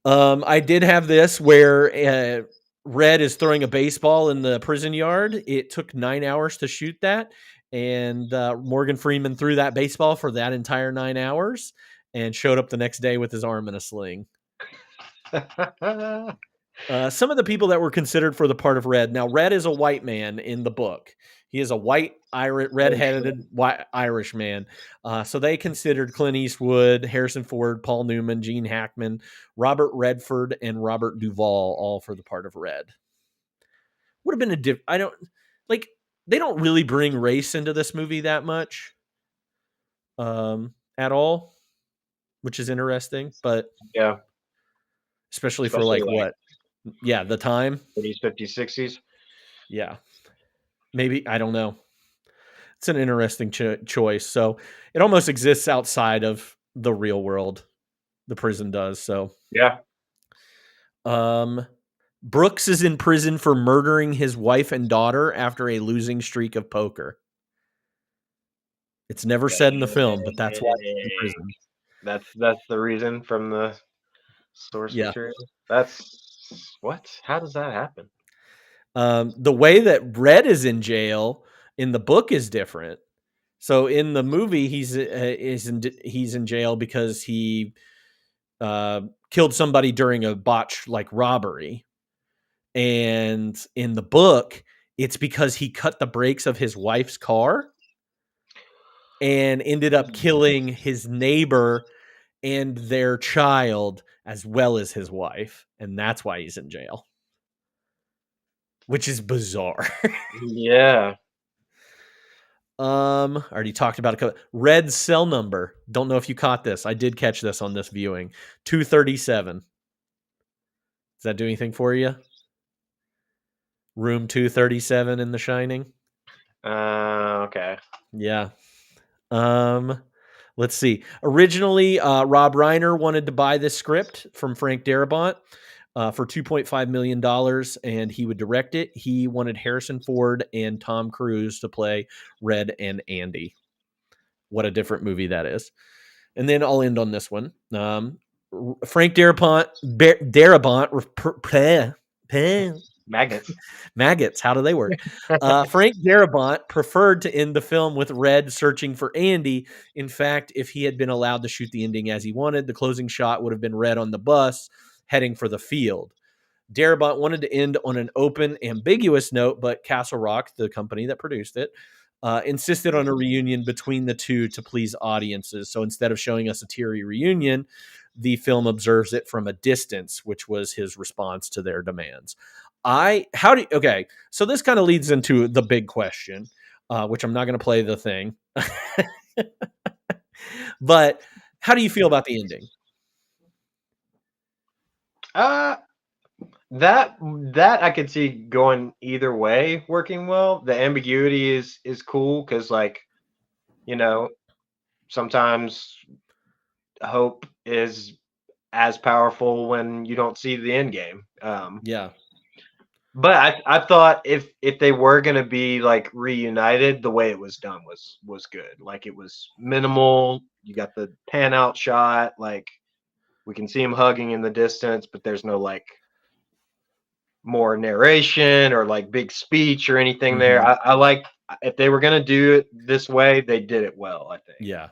I did have this where Red is throwing a baseball in the prison yard. It took 9 hours to shoot that, and Morgan Freeman threw that baseball for that entire 9 hours. And showed up the next day with his arm in a sling. Some of the people that were considered for the part of Red. Now, Red is a white man in the book. He is a white, red-headed, white Irish man. So they considered Clint Eastwood, Harrison Ford, Paul Newman, Gene Hackman, Robert Redford, and Robert Duvall all for the part of Red. Would have been they don't really bring race into this movie that much at all. Which is interesting, but yeah, especially for like what? Yeah, the time. 40s, 50s, 60s. Yeah. Maybe, I don't know. It's an interesting choice. So it almost exists outside of the real world. The prison does. So Yeah. Brooks is in prison for murdering his wife and daughter after a losing streak of poker. It's never said in the film, but that's why he's in prison. That's the reason from the source material. That's what? How does that happen? The way that Red is in jail in the book is different. So in the movie, he's in jail because he killed somebody during a botch like robbery, and in the book, it's because he cut the brakes of his wife's car and ended up killing his neighbor and their child as well as his wife, and that's why he's in jail. Which is bizarre. Yeah. Already talked about a Red's cell number. Don't know if you caught this. I did catch this on this viewing. 237. Does that do anything for you? Room 237 in The Shining. Okay. Yeah. Let's see. Originally, Rob Reiner wanted to buy this script from Frank Darabont for $2.5 million, and he would direct it. He wanted Harrison Ford and Tom Cruise to play Red and Andy. What a different movie that is. And then I'll end on this one. Frank Darabont, maggots. How do they work? Frank Darabont preferred to end the film with Red searching for Andy. In fact, if he had been allowed to shoot the ending as he wanted, the closing shot would have been Red on the bus heading for the field. Darabont wanted to end on an open, ambiguous note, but Castle Rock, the company that produced it, insisted on a reunion between the two to please audiences. So instead of showing us a teary reunion, the film observes it from a distance, which was his response to their demands. Okay, so this kind of leads into the big question, which I'm not going to play the thing. But how do you feel about the ending? That I could see going either way, working well. The ambiguity is cool because, like, you know, sometimes hope is as powerful when you don't see the end game. Yeah. But I thought if they were gonna be like reunited, the way it was done was good. Like, it was minimal. You got the pan out shot, like we can see him hugging in the distance, but there's no like more narration or like big speech or anything there. I like, if they were gonna do it this way, they did it well, I think. Yeah.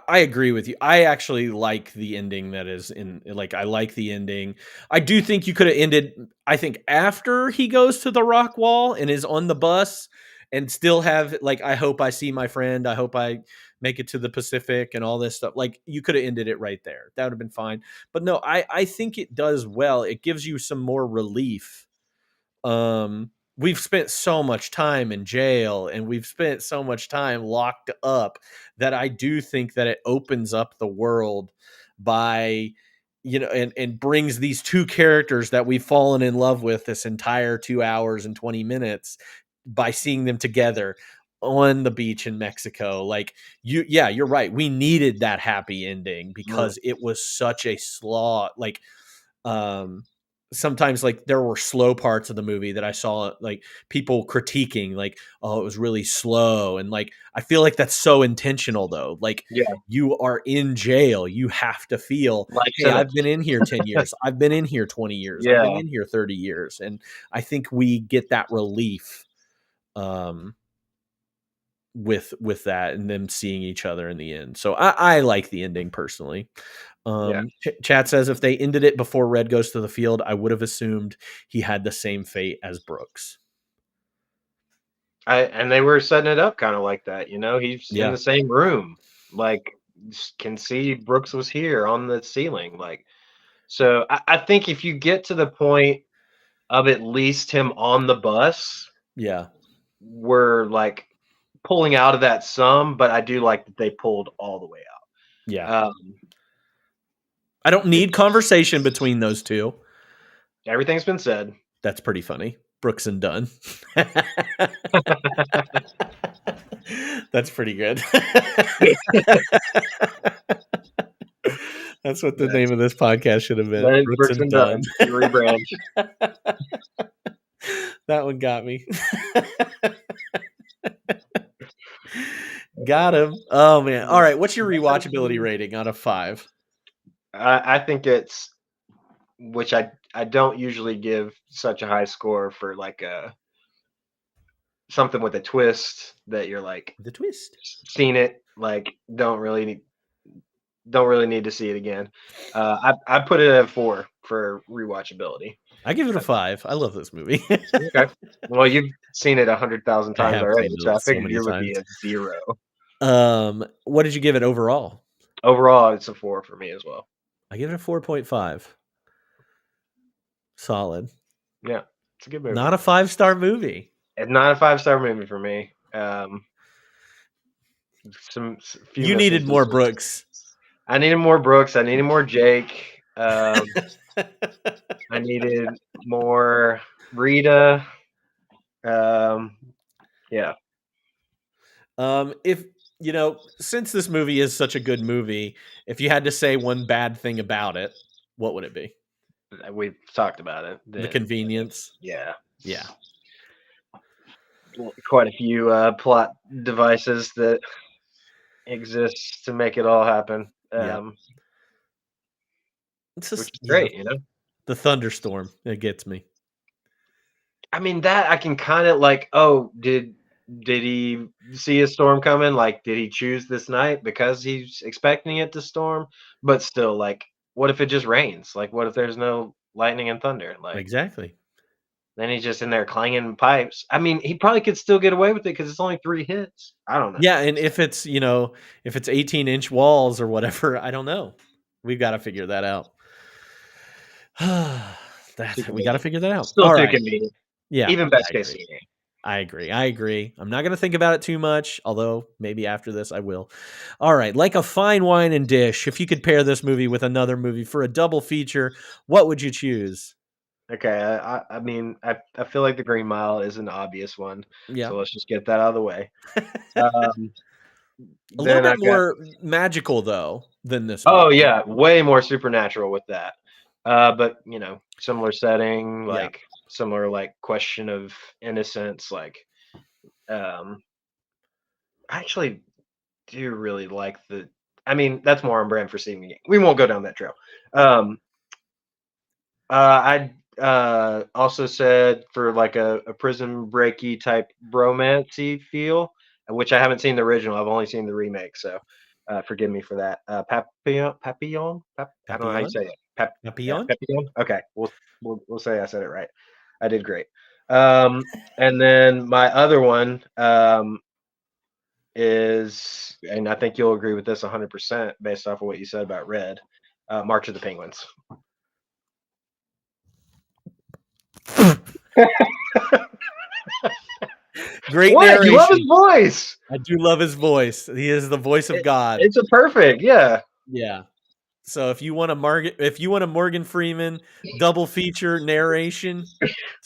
I agree with you. I actually like the ending that is in, like, I like the ending. I do think you could have ended, I think, after he goes to the rock wall and is on the bus and still have, like, I hope I see my friend. I hope I make it to the Pacific and all this stuff. Like, you could have ended it right there. That would have been fine. But no, I think it does well. It gives you some more relief. We've spent so much time in jail and we've spent so much time locked up that I do think that it opens up the world by, and brings these two characters that we've fallen in love with this entire 2 hours and 20 minutes by seeing them together on the beach in Mexico. Like, you're right. We needed that happy ending because it was such a slog. Like, sometimes, like, there were slow parts of the movie that I saw, like, people critiquing, like, oh, it was really slow. And, like, I feel like that's so intentional though. Like, you are in jail. You have to feel like, hey, I've been in here 10 years. I've been in here 20 years. I've been in here 30 years. And I think we get that relief, with that and them seeing each other in the end. So I like the ending personally. Chat says if they ended it before Red goes to the field, I would have assumed he had the same fate as Brooks. And they were setting it up kind of like that, he's in the same room, like, can see Brooks was here on the ceiling, like. So I think if you get to the point of at least him on the bus, we're like pulling out of that some, but I do like that they pulled all the way out. I don't need conversation between those two. Everything's been said. That's pretty funny. Brooks and Dunn. That's pretty good. That's what the name of this podcast should have been. Brooks and Dunn. Rebrand. That one got me. Got him. Oh man. All right. What's your rewatchability rating out of 5? I think it's, which I don't usually give such a high score for like something with a twist that you're like The twist. seen it, like don't really need to see it again. I put it at 4 for rewatchability. I give it a 5. I love this movie. Okay. Well, you've seen it 100,000 I times have already, seen it so I so figured many you would be times. a 0. What did you give it overall? Overall, it's a 4 for me as well. I give it a 4.5. Solid. Yeah, it's a good movie. Not a 5-star movie. It's not a 5-star movie for me. You needed more Brooks. I needed more Brooks. I needed more Jake. I needed more Rita. Yeah. If since this movie is such a good movie, if you had to say one bad thing about it, what would it be? We've talked about it. The convenience. Yeah. Yeah. Quite a few plot devices that exist to make it all happen. It's just Which is great, the thunderstorm. It gets me. I mean, that I can kind of like, oh, did he see a storm coming? Like, did he choose this night because he's expecting it to storm? But still, like, what if it just rains? Like, what if there's no lightning and thunder? Like, Exactly. then he's just in there clanging pipes. I mean, he probably could still get away with it because it's only 3 hits. I don't know. Yeah, and if it's 18-inch walls or whatever, I don't know. We've got to figure that out. We got to figure that out. Still All too right. convenient. Yeah, Even best I case agree. scenario. I agree. I'm not going to think about it too much, although maybe after this I will. All right, like a fine wine and dish, if you could pair this movie with another movie for a double feature, what would you choose? Okay, I mean, I feel like The Green Mile is an obvious one. Yeah. So let's just get that out of the way. A little bit more magical, though, than this movie. Oh, yeah, way more supernatural with that. But, similar setting, like similar like question of innocence, like I actually do really like that's more on brand for Stephen King. We won't go down that trail. I also said for like a prison breaky type bromance-y feel, which I haven't seen the original. I've only seen the remake, so forgive me for that. Papillon? I don't know how you say it. Papillon? Papillon? Okay, we'll say I said it right. I did great. And then my other one is, and I think you'll agree with this 100% based off of what you said about Red, March of the Penguins. Great What? narration. You love his voice. I do love his voice. He is the voice of God. It's a perfect, yeah. Yeah. So if you want a Morgan Freeman double feature narration,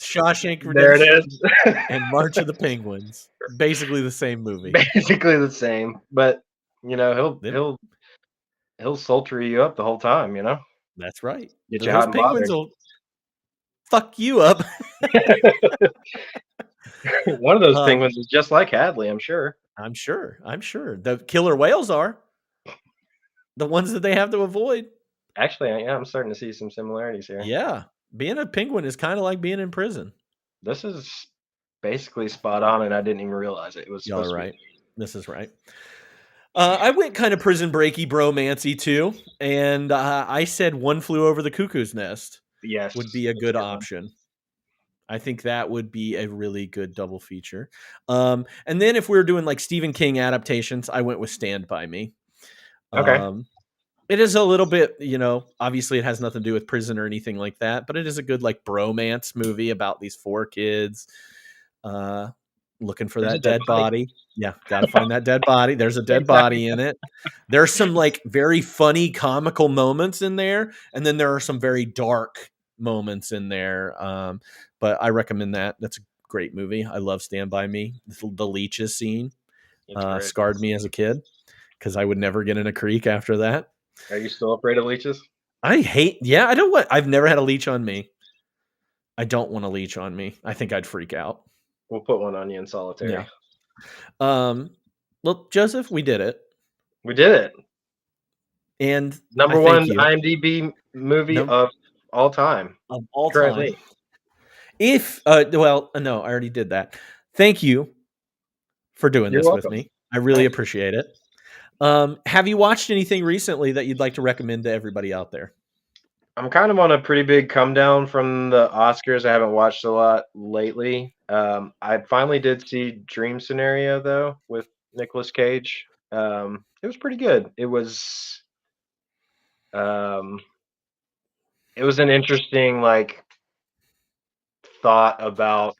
Shawshank Redemption, There it is. and March of the Penguins, basically the same movie. Basically the same, but he'll sultry you up the whole time. That's right. Get you Those hot and penguins bothered. will fuck you up. One of those penguins is just like Hadley, I'm sure. I'm sure. The killer whales are the ones that they have to avoid. Actually, yeah, I'm starting to see some similarities here. Yeah. Being a penguin is kind of like being in prison. This is basically spot on, and I didn't even realize it. It was Y'all are right. This is right. I went kind of prison breaky bromancy too, and I said One Flew Over the Cuckoo's Nest. Yes, would be a good option. I think that would be a really good double feature. And then if we were doing like Stephen King adaptations, I went with Stand By Me. Okay. It is a little bit, obviously it has nothing to do with prison or anything like that, but it is a good like bromance movie about these 4 kids looking for that dead body. Yeah, gotta find that dead body. There's a dead body in it. There's some like very funny comical moments in there, and then there are some very dark moments in there. But I recommend that. That's a great movie. I love Stand By Me. The leeches scene It's great. scarred me as a kid because I would never get in a creek after that. Are you still afraid of leeches? I don't want, I've never had a leech on me. I don't want a leech on me. I think I'd freak out. We'll put one on you in solitary. Yeah. Well, Joseph, we did it. We did it. And Number I one thank you. IMDb movie of all time. Of all Currently. time. If no, I already did that. Thank you for doing You're this welcome. with me. I really Thanks. appreciate it. Have you watched anything recently that you'd like to recommend to everybody out there? I'm kind of on a pretty big come down from the Oscars. I haven't watched a lot lately. I finally did see Dream Scenario though with Nicolas Cage. It was pretty good. It was an interesting like thought about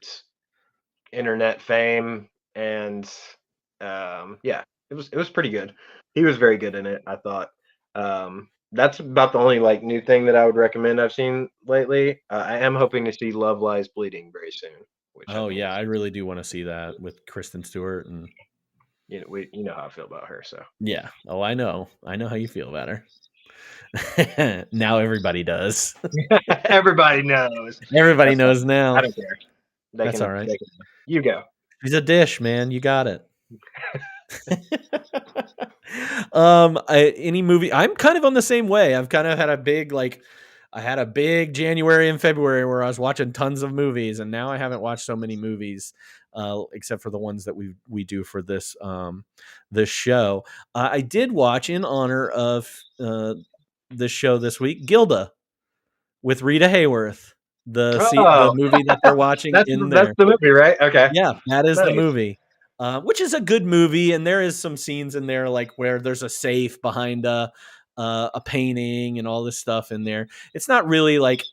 internet fame and yeah, it was pretty good. He was very good in it, I thought. That's about the only like new thing that I would recommend I've seen lately. I am hoping to see Love Lies Bleeding very soon. Which I really do want to see that with Kristen Stewart and you know how I feel about her. So yeah. Oh, I know how you feel about her. Now everybody does. everybody knows. Everybody That's knows fine. now. I don't care. That's all right. You go. She's a dish, man. You got it. Any movie? I'm kind of on the same way. I've kind of had I had a big January and February where I was watching tons of movies, and now I haven't watched so many movies, except for the ones that we do for this show. I did watch in honor of this show this week, Gilda, with Rita Hayworth. The movie that they're watching that's in there. That's the movie, right? Okay. Yeah, that is the Nice. movie. Which is a good movie, and there is some scenes in there like where there's a safe behind a painting and all this stuff in there. It's not really like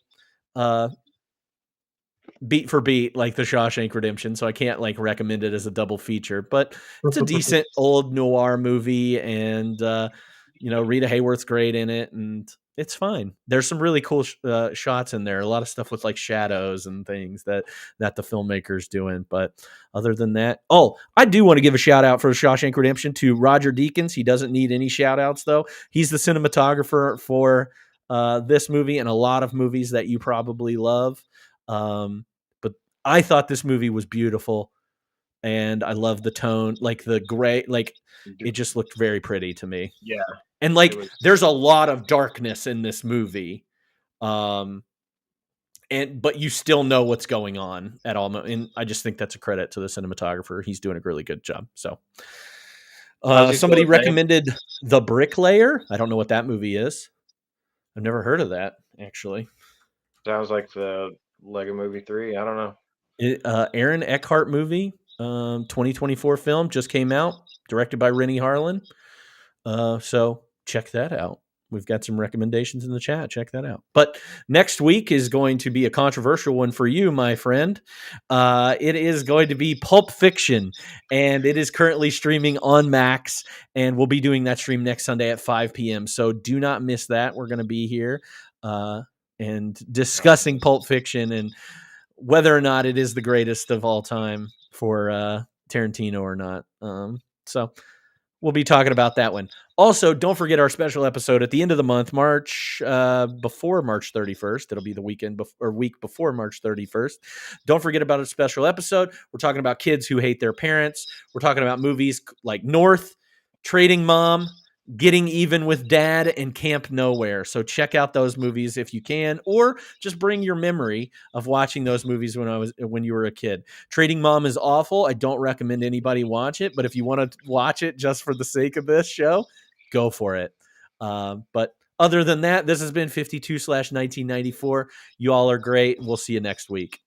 beat for beat like the Shawshank Redemption, so I can't like recommend it as a double feature, but it's a decent old noir movie, and Rita Hayworth's great in it, and it's fine. There's some really cool shots in there, a lot of stuff with like shadows and things that the filmmaker's doing. But other than that, I do want to give a shout out for Shawshank Redemption to Roger Deakins. He doesn't need any shout outs though. He's the cinematographer for this movie and a lot of movies that you probably love. But I thought this movie was beautiful, and I love the tone, like the gray, like it just looked very pretty to me. Yeah. And like, there's a lot of darkness in this movie, but you still know what's going on at all. And I just think that's a credit to the cinematographer. He's doing a really good job. So, somebody recommended The Bricklayer. I don't know what that movie is. I've never heard of that actually. Sounds like the Lego Movie 3. I don't know. Aaron Eckhart movie, 2024 film, just came out, directed by Rennie Harlan. So check that out. We've got some recommendations in the chat. Check that out. But next week is going to be a controversial one for you, my friend. It is going to be Pulp Fiction, and it is currently streaming on Max, and we'll be doing that stream next Sunday at 5 p.m. So do not miss that. We're going to be here and discussing Pulp Fiction and whether or not it is the greatest of all time for Tarantino or not. So we'll be talking about that one. Also, don't forget our special episode at the end of the month, March, before March 31st. It'll be the week before March 31st. Don't forget about a special episode. We're talking about kids who hate their parents. We're talking about movies like North, Trading Mom, Getting Even with Dad, and Camp Nowhere. So check out those movies if you can, or just bring your memory of watching those movies when you were a kid. Trading Mom is awful. I don't recommend anybody watch it, but if you want to watch it just for the sake of this show, go for it. But other than that, this has been 52/1994. You all are great. We'll see you next week.